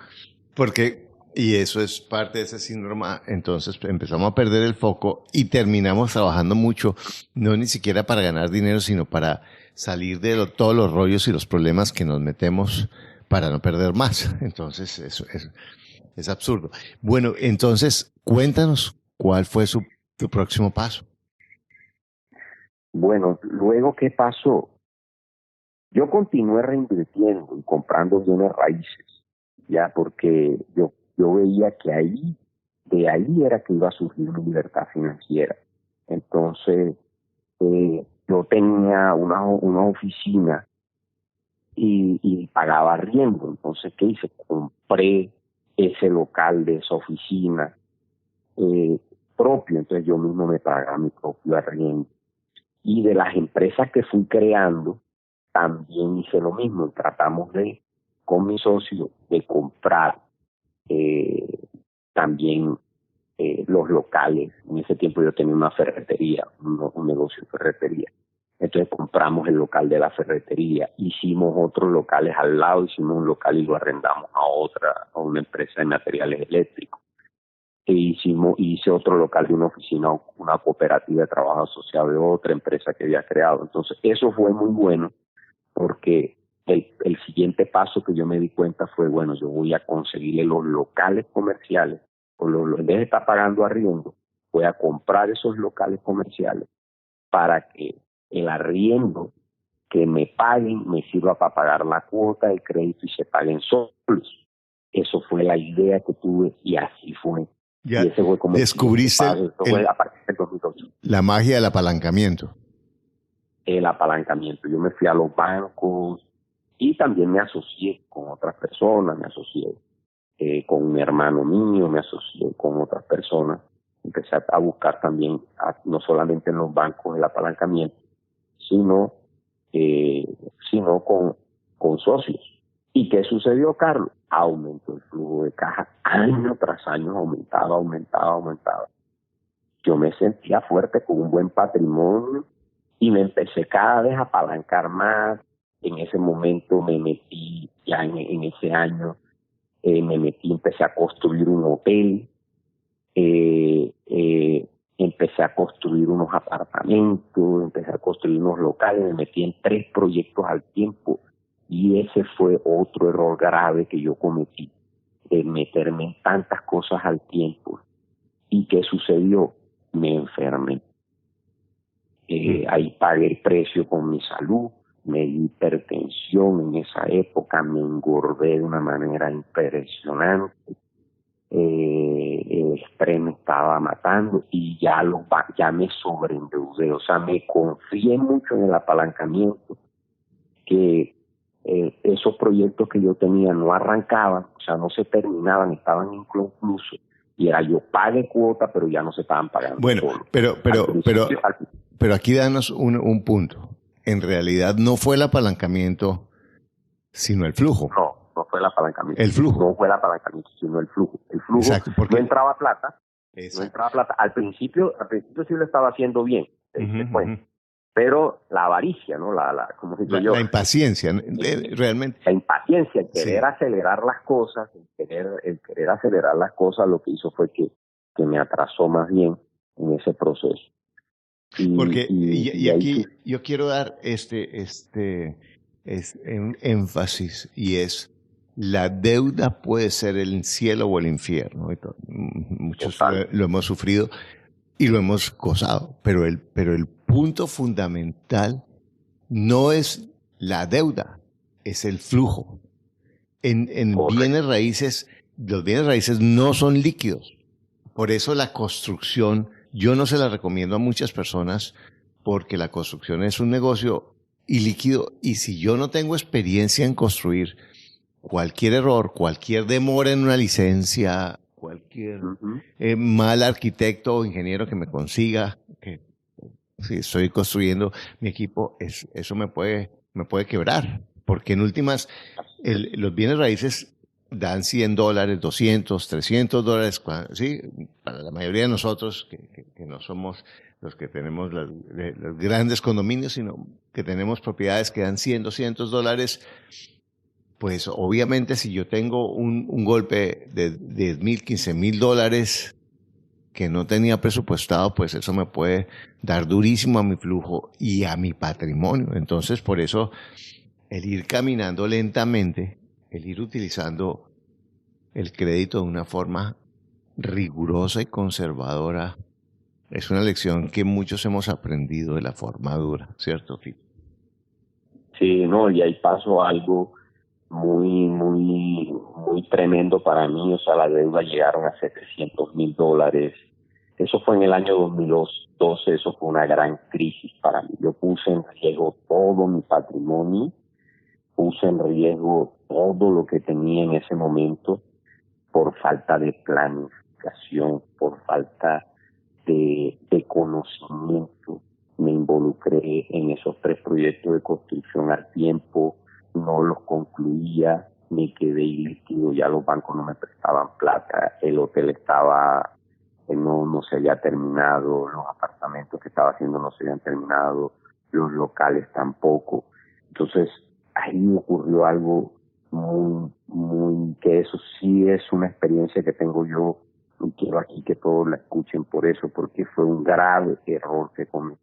y eso es parte de ese síndrome. Entonces empezamos a perder el foco y terminamos trabajando mucho, no ni siquiera para ganar dinero, sino para salir de todos los rollos y los problemas que nos metemos para no perder más. Entonces eso es absurdo. Bueno, entonces cuéntanos cuál fue tu próximo paso.
Bueno, luego, ¿qué pasó? Yo continué reinvirtiendo y comprando bienes raíces, ya, porque yo veía que de ahí era que iba a surgir mi libertad financiera. Entonces, yo tenía una oficina y pagaba arriendo. Entonces, ¿qué hice? Compré ese local de esa oficina propio. Entonces, yo mismo me pagaba mi propio arriendo. Y de las empresas que fui creando, también hice lo mismo. Tratamos con mi socio, de comprar también los locales. En ese tiempo yo tenía una ferretería, un negocio de ferretería. Entonces compramos el local de la ferretería, hicimos otros locales al lado, hicimos un local y lo arrendamos a una empresa de materiales eléctricos. hice otro local de una oficina, una cooperativa de trabajo asociado de otra empresa que había creado. Entonces, eso fue muy bueno porque el siguiente paso que yo me di cuenta fue, bueno, yo voy a conseguirle los locales comerciales, en vez de estar pagando arriendo, voy a comprar esos locales comerciales para que el arriendo que me paguen me sirva para pagar la cuota, el crédito y se paguen solos. Eso fue la idea que tuve y así fue.
Ya
y ese fue como
descubriste
fue a partir del 2008.
La magia del apalancamiento.
El apalancamiento. Yo me fui a los bancos y también me asocié con otras personas, me asocié con un hermano mío, me asocié con otras personas. Empecé a buscar también, no solamente en los bancos el apalancamiento, sino con socios. ¿Y qué sucedió, Carlos? Aumentó el flujo de caja año tras año, aumentaba. Yo me sentía fuerte con un buen patrimonio y me empecé cada vez a apalancar más. En ese momento me metí, ya en ese año, empecé a construir un hotel, empecé a construir unos apartamentos, empecé a construir unos locales, me metí en 3 proyectos al tiempo. Y ese fue otro error grave que yo cometí, de meterme en tantas cosas al tiempo. ¿Y qué sucedió? Me enfermé. Ahí pagué el precio con mi salud, me di hipertensión en esa época, me engordé de una manera impresionante, el estrés me estaba matando y ya me sobreendeudé. O sea, me confié mucho en el apalancamiento, que esos proyectos que yo tenía no arrancaban, o sea, no se terminaban, estaban inconclusos, y era yo pagué cuota, pero ya no se estaban pagando.
Bueno,
solo.
pero aquí danos un punto. En realidad no fue el apalancamiento, sino el flujo.
No fue el apalancamiento.
El flujo.
No fue el apalancamiento, sino el flujo. El flujo. Exacto,
porque
no entraba plata. Exacto. No entraba plata. Al principio sí lo estaba haciendo bien. Pero la avaricia, ¿no? ¿cómo digo yo?
La impaciencia, realmente.
La impaciencia, el querer acelerar las cosas, el querer acelerar las cosas, lo que hizo fue que me atrasó más bien en ese proceso.
Y aquí yo quiero dar un énfasis, y es: la deuda puede ser el cielo o el infierno. Muchos lo hemos sufrido y lo hemos gozado, pero el punto fundamental no es la deuda, es el flujo. En bienes raíces, los bienes raíces no son líquidos. Por eso la construcción, yo no se la recomiendo a muchas personas, porque la construcción es un negocio ilíquido, y si yo no tengo experiencia en construir, cualquier error, cualquier demora en una licencia, cualquier mal arquitecto o ingeniero que me consiga, que si estoy construyendo mi equipo, eso me puede quebrar, porque en últimas los bienes raíces dan $100, $200, $300, ¿sí? Para la mayoría de nosotros que no somos los que tenemos los grandes condominios, sino que tenemos propiedades que dan $100, $200, pues obviamente si yo tengo un golpe de $10,000, $15,000 que no tenía presupuestado, pues eso me puede dar durísimo a mi flujo y a mi patrimonio. Entonces, por eso, el ir caminando lentamente, el ir utilizando el crédito de una forma rigurosa y conservadora, es una lección que muchos hemos aprendido de la forma dura, ¿cierto, Fito?
Sí, no, y ahí pasó algo muy tremendo para mí. O sea, las deudas llegaron a $700,000. Eso fue en el año 2012, eso fue una gran crisis para mí. Yo puse en riesgo todo mi patrimonio, puse en riesgo todo lo que tenía en ese momento por falta de planificación, por falta de conocimiento. Me involucré en esos 3 proyectos de construcción al tiempo, no los concluía, me quedé ilíquido, ya los bancos no me prestaban plata, el hotel estaba, no se había terminado, los apartamentos que estaba haciendo no se habían terminado, los locales tampoco. Entonces ahí ocurrió algo muy, que eso sí es una experiencia que tengo yo y quiero aquí que todos la escuchen por eso, porque fue un grave error que cometí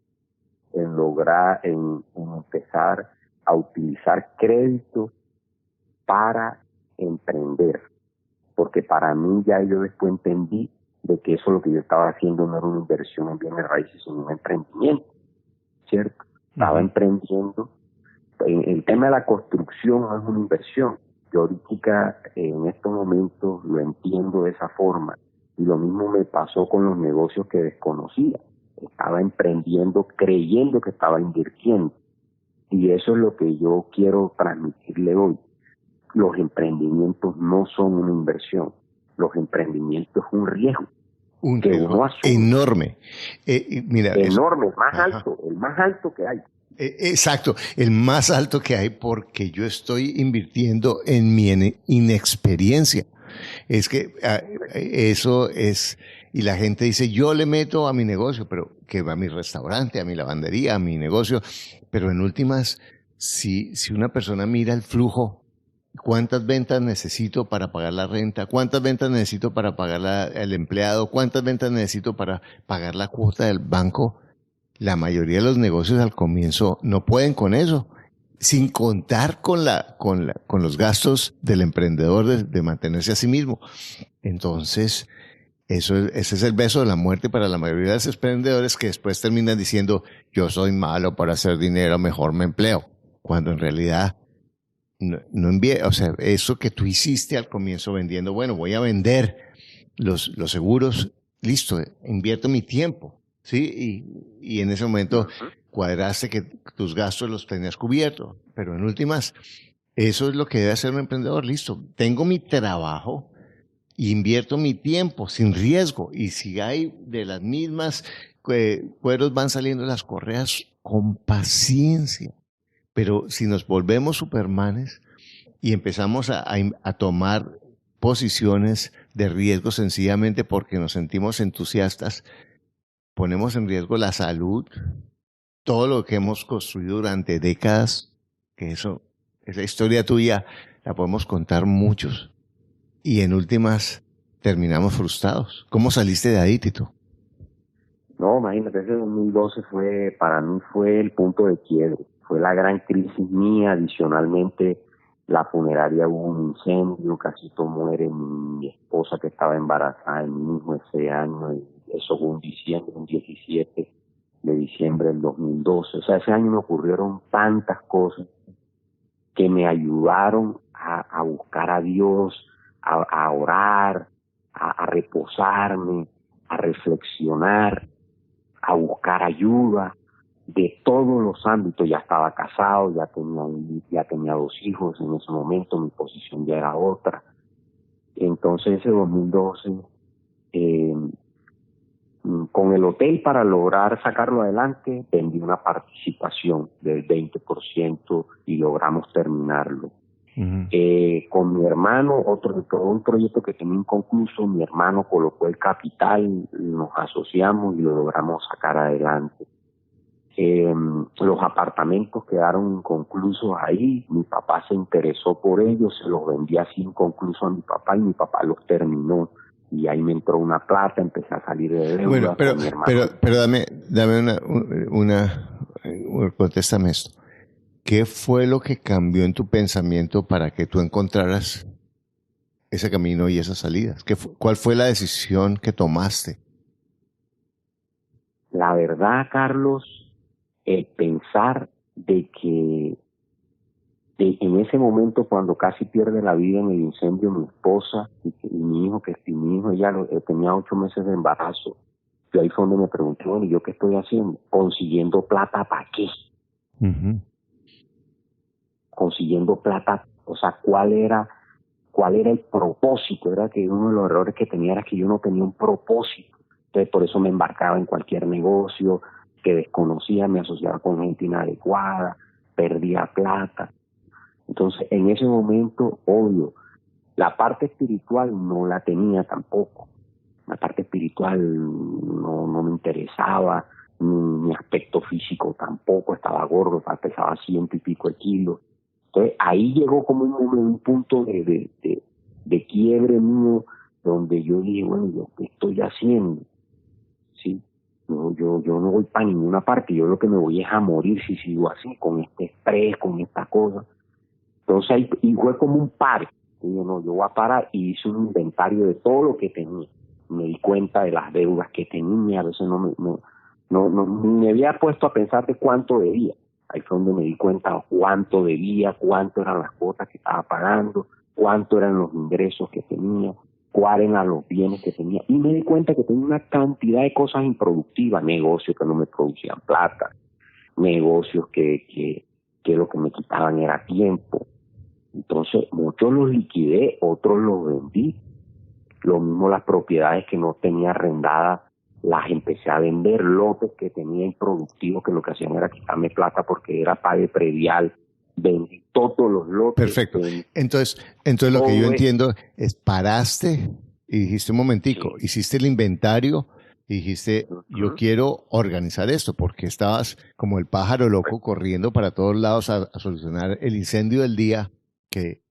en empezar a utilizar créditos para emprender, porque para mí ya yo después entendí de que eso lo que yo estaba haciendo no era una inversión en bienes raíces, sino un emprendimiento, ¿cierto? Estaba emprendiendo. El tema de la construcción no es una inversión. Yo ahorita en estos momentos lo entiendo de esa forma, y lo mismo me pasó con los negocios que desconocía. Estaba emprendiendo creyendo que estaba invirtiendo, y eso es lo que yo quiero transmitirle hoy. Los emprendimientos no son una inversión, los emprendimientos es un riesgo que uno asume.
Enorme. Mira,
enorme, el más alto que hay.
Exacto, el más alto que hay, porque yo estoy invirtiendo en mi inexperiencia. Es que eso es, y la gente dice, yo le meto a mi negocio, pero que va a mi restaurante, a mi lavandería, a mi negocio, pero en últimas, si una persona mira el flujo, ¿cuántas ventas necesito para pagar la renta? ¿Cuántas ventas necesito para pagar el empleado? ¿Cuántas ventas necesito para pagar la cuota del banco? La mayoría de los negocios al comienzo no pueden con eso, sin contar con los gastos del emprendedor de mantenerse a sí mismo. Entonces, ese es el beso de la muerte para la mayoría de los emprendedores, que después terminan diciendo, yo soy malo para hacer dinero, mejor me empleo. Cuando en realidad o sea, eso que tú hiciste al comienzo vendiendo, bueno, voy a vender los seguros, listo, invierto mi tiempo, ¿sí? Y en ese momento cuadraste que tus gastos los tenías cubiertos, pero en últimas, eso es lo que debe hacer un emprendedor, listo, tengo mi trabajo, invierto mi tiempo sin riesgo, y si hay de las mismas cueros van saliendo las correas, con paciencia. Pero si nos volvemos supermanes y empezamos a tomar posiciones de riesgo sencillamente porque nos sentimos entusiastas, ponemos en riesgo la salud, todo lo que hemos construido durante décadas, que esa historia tuya la podemos contar muchos, y en últimas terminamos frustrados. ¿Cómo saliste de ahí, Tito?
No, imagínate, ese 2012 para mí fue el punto de quiebre. Fue la gran crisis mía. Adicionalmente, la funeraria hubo un incendio, casi muere mi esposa que estaba embarazada de mi hijo ese año, y eso fue un 17 de diciembre del 2012. O sea, ese año me ocurrieron tantas cosas que me ayudaron a buscar a Dios, a orar, a reposarme, a reflexionar, a buscar ayuda de todos los ámbitos. Ya estaba casado, ya tenía 2 hijos en ese momento, mi posición ya era otra. Entonces ese 2012, con el hotel, para lograr sacarlo adelante, vendí una participación del 20% y logramos terminarlo. Con mi hermano, un proyecto que tenía inconcluso, mi hermano colocó el capital, nos asociamos y lo logramos sacar adelante. Los apartamentos quedaron inconclusos ahí, mi papá se interesó por ellos, se los vendí así inconclusos a mi papá, y mi papá los terminó, y ahí me entró una plata, empecé a salir de deuda.
Bueno, pero dame contéstame esto. ¿Qué fue lo que cambió en tu pensamiento para que tú encontraras ese camino y esas salidas? ¿Cuál fue la decisión que tomaste?
La verdad, Carlos, el pensar de que en ese momento, cuando casi pierde la vida en el incendio mi esposa y mi hijo, ella tenía 8 meses de embarazo, yo ahí fue donde me pregunté, bueno, ¿y yo qué estoy haciendo? ¿Consiguiendo plata para qué? Consiguiendo plata, o sea, ¿cuál era el propósito? Era que uno de los errores que tenía era que yo no tenía un propósito. Entonces, por eso me embarcaba en cualquier negocio que desconocía, me asociaba con gente inadecuada, perdía plata. Entonces, en ese momento, obvio, la parte espiritual no la tenía tampoco. La parte espiritual no me interesaba, mi aspecto físico tampoco, estaba gordo, pesaba 100 y pico de kilos. Entonces, ahí llegó como un punto de quiebre mío, donde yo dije, bueno, ¿yo qué estoy haciendo? ¿Sí? No, yo no voy para ninguna parte, yo lo que me voy es a morir si sigo así, con este estrés, con esta cosa. Entonces ahí, y fue como un paro. Yo no, yo voy a parar, y hice un inventario de todo lo que tenía. Me di cuenta de las deudas que tenía, a veces ni me había puesto a pensar de cuánto debía. Ahí fue donde me di cuenta de cuánto debía, cuánto eran las cuotas que estaba pagando, cuánto eran los ingresos que tenía, cuáles eran los bienes que tenía. Y me di cuenta que tenía una cantidad de cosas improductivas, negocios que no me producían plata, negocios que lo que me quitaban era tiempo. Entonces, muchos los liquidé, otros los vendí. Lo mismo las propiedades que no tenía arrendadas, las empecé a vender, lotes que tenía improductivos, que lo que hacían era quitarme plata porque era pague predial. Vendí todos los lotes.
Perfecto. Entonces lo que yo entiendo es, paraste y dijiste, un momentico,
Sí.
hiciste el inventario y dijiste, yo quiero organizar esto, porque estabas como el pájaro loco corriendo para todos lados a solucionar el incendio del día, que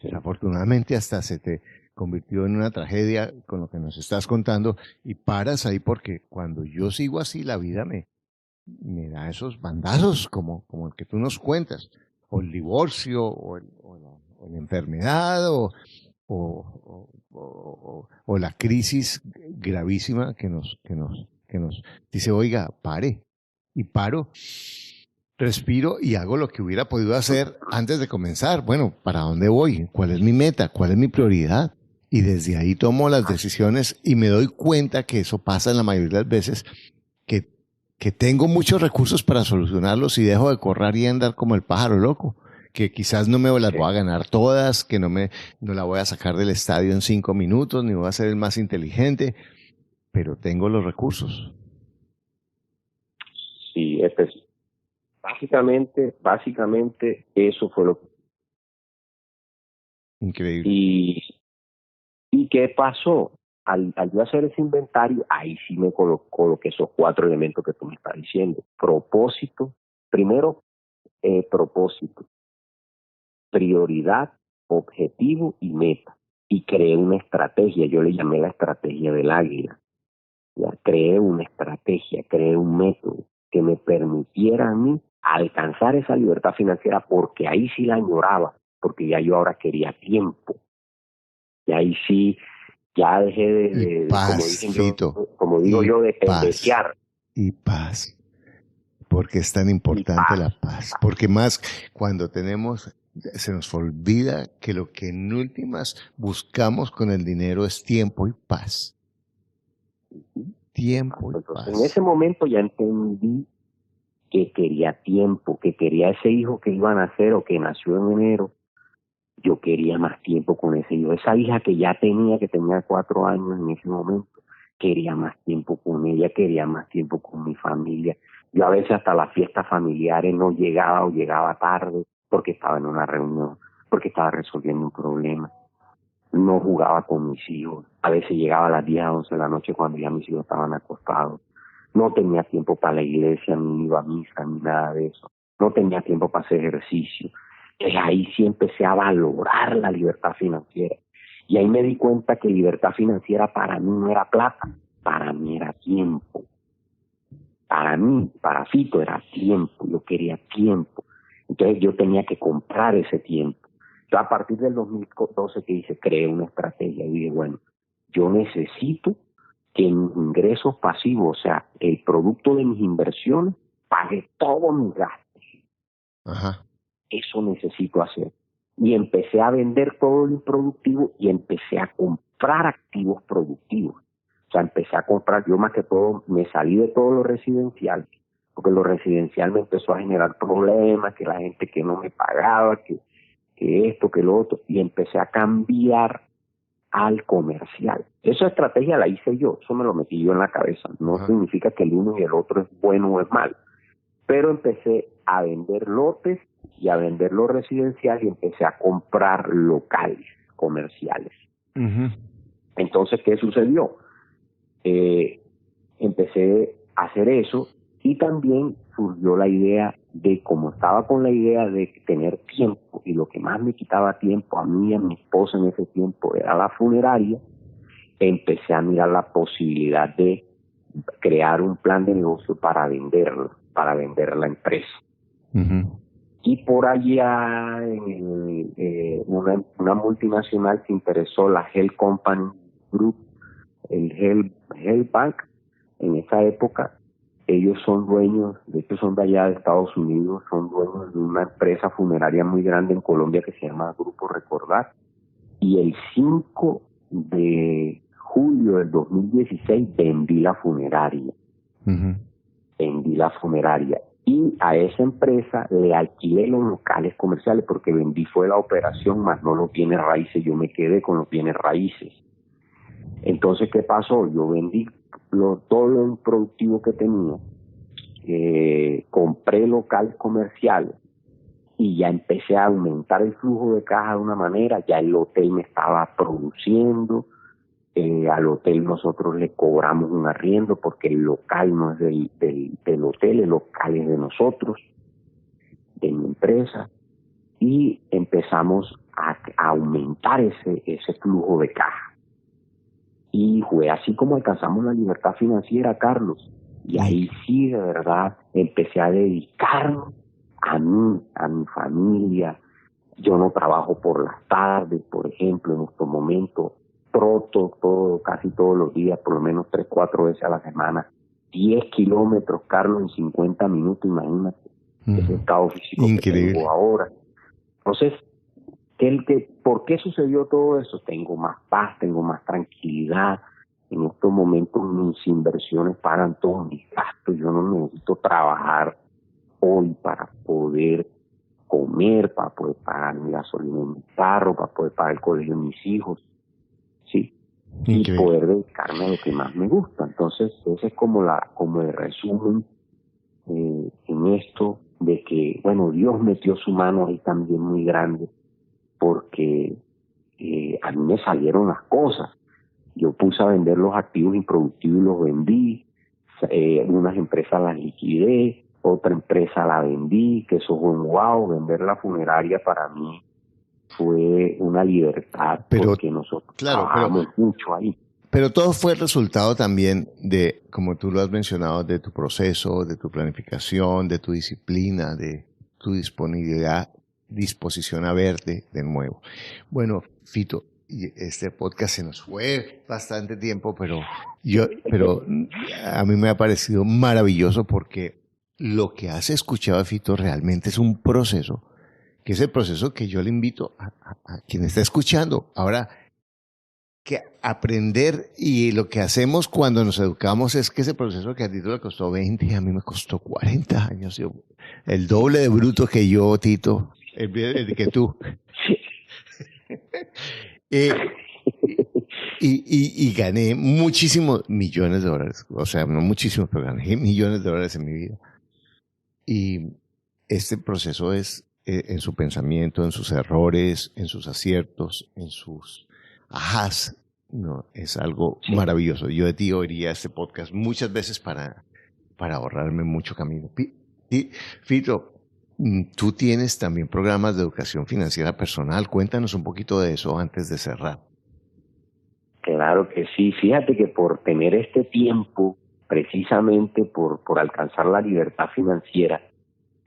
desafortunadamente hasta se te convirtió en una tragedia con lo que nos estás contando, y paras ahí porque cuando yo sigo así, la vida me da esos bandazos como el que tú nos cuentas, o el divorcio, o la enfermedad, o la crisis gravísima que nos dice, oiga, pare, y paro, respiro y hago lo que hubiera podido hacer antes de comenzar. Bueno, ¿para dónde voy? ¿Cuál es mi meta? ¿Cuál es mi prioridad? Y desde ahí tomo las decisiones y me doy cuenta que eso pasa en la mayoría de las veces, que tengo muchos recursos para solucionarlos y dejo de correr y andar como el pájaro loco, que quizás no me las voy a ganar todas, que no la voy a sacar del estadio en 5 minutos, ni voy a ser el más inteligente, pero tengo los recursos.
Sí, básicamente eso fue lo que...
Increíble.
¿Y qué pasó? Al yo hacer ese inventario, ahí sí me coloqué esos 4 elementos que tú me estás diciendo. Propósito, primero, propósito, prioridad, objetivo y meta. Y creé una estrategia, yo le llamé la estrategia del águila. Ya creé una estrategia, creé un método que me permitiera a mí alcanzar esa libertad financiera, porque ahí sí la añoraba, porque ya yo ahora quería tiempo. Y ahí sí, ya dejé de
paz,
como digo yo, de pendejear.
Y paz. Porque es tan importante la paz. Porque más cuando se nos olvida que lo que en últimas buscamos con el dinero es tiempo y paz. Tiempo y paz.
En ese momento ya entendí que quería tiempo, que quería ese hijo que iba a nacer o que nació en enero. Yo quería más tiempo con ese hijo. Esa hija que ya tenía, que tenía 4 años en ese momento, quería más tiempo con ella, quería más tiempo con mi familia. Yo a veces hasta las fiestas familiares no llegaba o llegaba tarde porque estaba en una reunión, porque estaba resolviendo un problema. No jugaba con mis hijos. A veces llegaba a las 10, 11 de la noche cuando ya mis hijos estaban acostados. No tenía tiempo para la iglesia, ni iba a misa, ni nada de eso. No tenía tiempo para hacer ejercicio. Entonces ahí sí empecé a valorar la libertad financiera. Y ahí me di cuenta que libertad financiera para mí no era plata, para mí era tiempo. Para mí, para Fito era tiempo, yo quería tiempo. Entonces yo tenía que comprar ese tiempo. Yo a partir del 2012 que hice, creé una estrategia y dije, bueno, yo necesito que mis ingresos pasivos, o sea, el producto de mis inversiones, pague todos mis gastos.
Ajá.
Eso necesito hacer. Y empecé a vender todo lo improductivo y empecé a comprar activos productivos. O sea, empecé a comprar, yo más que todo me salí de todo lo residencial, porque lo residencial me empezó a generar problemas, que la gente que no me pagaba, que esto, que lo otro, y empecé a cambiar al comercial. Esa estrategia la hice yo, eso me lo metí yo en la cabeza. No significa que el uno y el otro es bueno o es malo, pero empecé a vender lotes y a vender lo residencial y empecé a comprar locales comerciales. Entonces, ¿qué sucedió? Empecé a hacer eso y también surgió la idea de, como estaba con la idea de tener tiempo, y lo que más me quitaba tiempo a mí y a mi esposa en ese tiempo era la funeraria, empecé a mirar la posibilidad de crear un plan de negocio para vender la empresa.
Ujú.
Y por allá una multinacional se interesó, la Hell Company Group, el Hell Bank. En esa época ellos son dueños, de hecho son de allá de Estados Unidos, son dueños de una empresa funeraria muy grande en Colombia que se llama Grupo Recordar. Y el 5 de julio del 2016 vendí la funeraria.
Ujú.
Vendí la funeraria. Y a esa empresa le alquilé los locales comerciales porque vendí fue la operación más no los bienes raíces. Yo me quedé con los bienes raíces. Entonces, ¿qué pasó? Yo vendí todo lo productivo que tenía, compré locales comerciales y ya empecé a aumentar el flujo de caja de una manera. Ya el hotel me estaba produciendo. Al hotel nosotros le cobramos un arriendo porque el local no es del hotel, el local es de nosotros, de mi empresa, y empezamos a aumentar ese flujo de caja. Y fue así como alcanzamos la libertad financiera, Carlos. Y ahí sí, de verdad, empecé a dedicarme a mí, a mi familia. Yo no trabajo por las tardes, por ejemplo, en estos momentos. Troto casi todos los días, por lo menos 3-4 veces a la semana. 10 kilómetros, Carlos, en 50 minutos, imagínate. Ese estado físico
Increíble.
que tengo ahora. Entonces, ¿por qué sucedió todo eso? Tengo más paz, tengo más tranquilidad. En estos momentos mis inversiones pagan todos mis gastos. Yo no necesito trabajar hoy para poder comer, para poder pagar mi gasolina en mi carro, para poder pagar el colegio de mis hijos. Sí.
Increíble.
Y poder dedicarme a lo que más me gusta. Entonces, ese es como el resumen en esto de que, bueno, Dios metió su mano ahí también muy grande, porque a mí me salieron las cosas. Yo puse a vender los activos improductivos y los vendí. Unas empresas las liquidé, otra empresa la vendí, que eso fue un wow. Vender la funeraria para mí fue una libertad, porque nosotros trabajamos mucho ahí.
Pero todo fue el resultado también de, como tú lo has mencionado, de tu proceso, de tu planificación, de tu disciplina, de tu disposición a verte de nuevo. Bueno, Fito, este podcast se nos fue bastante tiempo, pero a mí me ha parecido maravilloso porque lo que has escuchado de Fito realmente es un proceso, que es el proceso que yo le invito a quien está escuchando. Ahora, que aprender, y lo que hacemos cuando nos educamos es que ese proceso que a Tito le costó 20, a mí me costó 40 años, el doble de bruto que yo, Tito, el que tú. Y gané muchísimos millones de dólares, o sea, no muchísimos, pero gané millones de dólares en mi vida. Y este proceso es en su pensamiento, en sus errores, en sus aciertos, en sus ajás. No, es algo maravilloso. Yo de ti oiría este podcast muchas veces para ahorrarme mucho camino. Fito, tú tienes también programas de educación financiera personal. Cuéntanos un poquito de eso antes de cerrar.
Claro que sí. Fíjate que por tener este tiempo, precisamente por alcanzar la libertad financiera,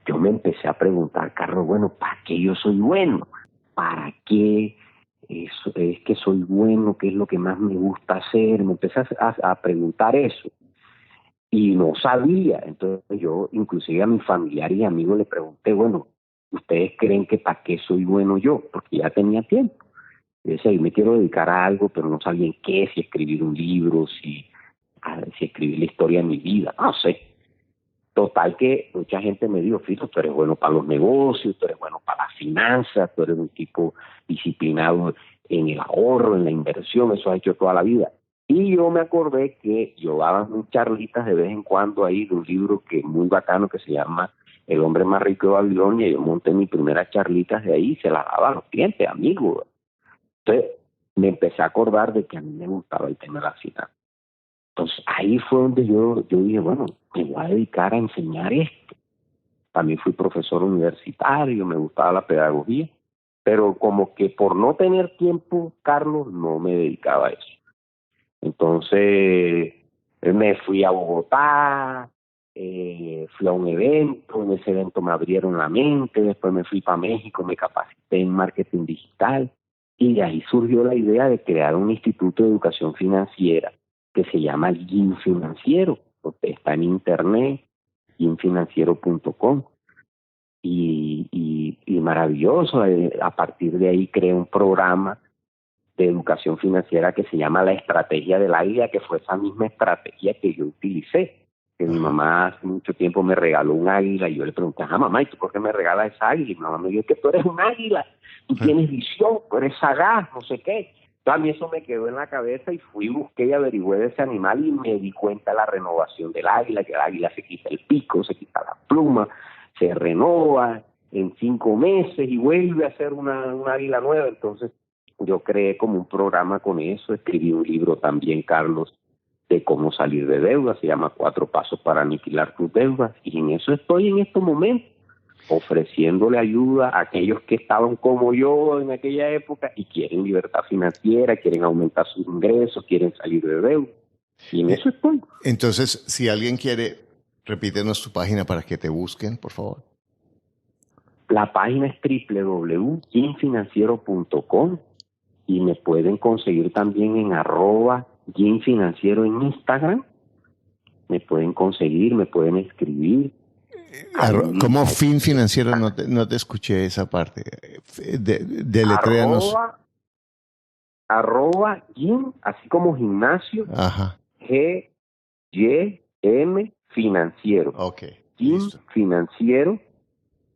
yo me empecé a preguntar, Carlos, bueno, ¿para qué yo soy bueno? ¿Para qué es que soy bueno? ¿Qué es lo que más me gusta hacer? Me empecé a preguntar eso y no sabía. Entonces yo, inclusive a mis familiares y amigos, le pregunté, bueno, ¿ustedes creen que para qué soy bueno yo? Porque ya tenía tiempo. Yo decía, yo me quiero dedicar a algo, pero no sabía en qué, si escribir un libro, si escribir la historia de mi vida, no sé. Total que mucha gente me dijo, Fito, tú eres bueno para los negocios, tú eres bueno para las finanzas, tú eres un tipo disciplinado en el ahorro, en la inversión, eso has hecho toda la vida. Y yo me acordé que yo daba unas charlitas de vez en cuando ahí de un libro que muy bacano que se llama El hombre más rico de Babilonia. Yo monté mis primeras charlitas de ahí, se las daba a los clientes, amigos. Entonces me empecé a acordar de que a mí me gustaba el tema de la finanza. Entonces ahí fue donde yo dije, bueno, me voy a dedicar a enseñar esto. También fui profesor universitario, me gustaba la pedagogía, pero como que por no tener tiempo, Carlos, no me dedicaba a eso. Entonces me fui a Bogotá, fui a un evento, en ese evento me abrieron la mente, después me fui para México, me capacité en marketing digital y de ahí surgió la idea de crear un instituto de educación financiera que se llama GIN Financiero, está en internet, ginfinanciero.com. Y maravilloso, a partir de ahí creé un programa de educación financiera que se llama La Estrategia del Águila, que fue esa misma estrategia que yo utilicé. Que mi mamá hace mucho tiempo me regaló un águila y yo le pregunté, mamá, ¿y tú por qué me regalas esa águila? Y mi mamá me dijo que tú eres un águila, tú tienes visión, tú eres sagaz, no sé qué. Entonces a mí eso me quedó en la cabeza y fui, busqué y averigüé de ese animal y me di cuenta de la renovación del águila, que el águila se quita el pico, se quita la pluma, se renova en 5 meses y vuelve a ser una águila nueva. Entonces yo creé como un programa con eso, escribí un libro también, Carlos, de cómo salir de deudas, se llama 4 pasos para aniquilar tus deudas, y en eso estoy en estos momentos, ofreciéndole ayuda a aquellos que estaban como yo en aquella época y quieren libertad financiera, quieren aumentar sus ingresos, quieren salir de deuda, y en eso estoy.
Entonces, si alguien quiere, repítenos tu página para que te busquen, por favor.
La página es www.ginfinanciero.com y me pueden conseguir también en @GinFinanciero en Instagram. Me pueden conseguir, me pueden escribir.
¿Cómo fin financiero? No te escuché esa parte. Deletréanos.
@Gin, así como gimnasio.
Ajá.
GYM Financiero.
Ok.
Gin
Listo.
Financiero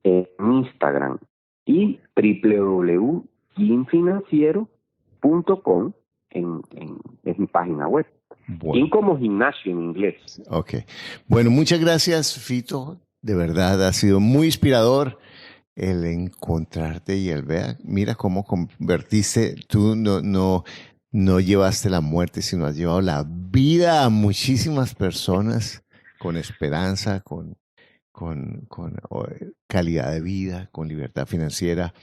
en Instagram y www.ginfinanciero.com es mi página web.
Bueno.
Gin como gimnasio en inglés.
Ok. Bueno, muchas gracias, Fito. De verdad, ha sido muy inspirador el encontrarte y el ver. Mira cómo convertiste, tú no llevaste la muerte, sino has llevado la vida a muchísimas personas con esperanza, con calidad de vida, con libertad financiera.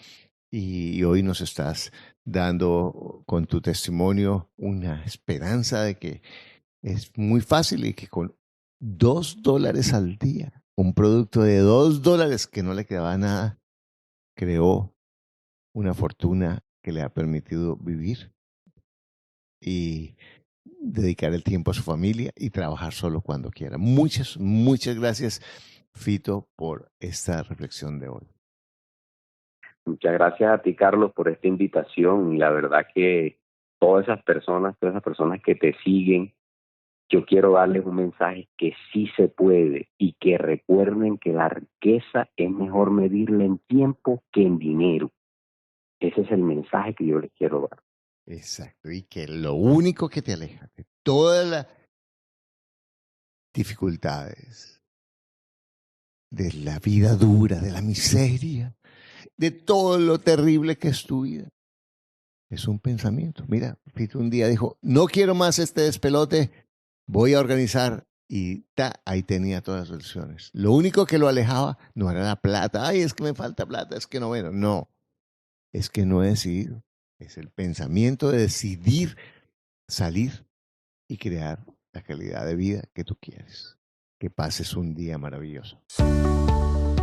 Y hoy nos estás dando con tu testimonio una esperanza de que es muy fácil y que con $2 al día, un producto de $2 que no le quedaba nada, creó una fortuna que le ha permitido vivir y dedicar el tiempo a su familia y trabajar solo cuando quiera. Muchas gracias, Fito, por esta reflexión de hoy.
Muchas gracias a ti, Carlos, por esta invitación, y la verdad que todas esas personas que te siguen, yo quiero darles un mensaje que sí se puede y que recuerden que la riqueza es mejor medirla en tiempo que en dinero. Ese es el mensaje que yo les quiero dar.
Exacto, y que lo único que te aleja de todas las dificultades, de la vida dura, de la miseria, de todo lo terrible que es tu vida, es un pensamiento. Mira, Pito un día dijo, no quiero más este despelote, voy a organizar, y ahí tenía todas las soluciones. Lo único que lo alejaba no era la plata. Ay, es que me falta plata, es que no, bueno, no, es que no he decidido. Es el pensamiento de decidir salir y crear la calidad de vida que tú quieres. Que pases un día maravilloso.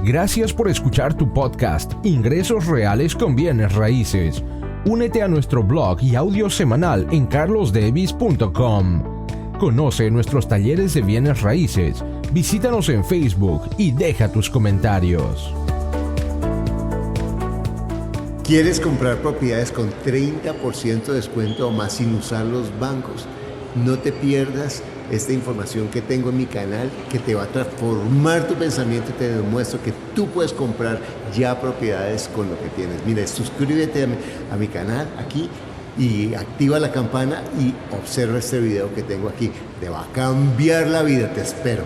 Gracias por escuchar tu podcast Ingresos Reales con Bienes Raíces. Únete a nuestro blog y audio semanal en carlosdevis.com. Conoce nuestros talleres de bienes raíces. Visítanos en Facebook y deja tus comentarios.
¿Quieres comprar propiedades con 30% de descuento o más sin usar los bancos? No te pierdas esta información que tengo en mi canal que te va a transformar tu pensamiento y te demuestro que tú puedes comprar ya propiedades con lo que tienes. Mira, suscríbete a mi canal aquí y activa la campana y observa este video que tengo aquí. Te va a cambiar la vida, te espero.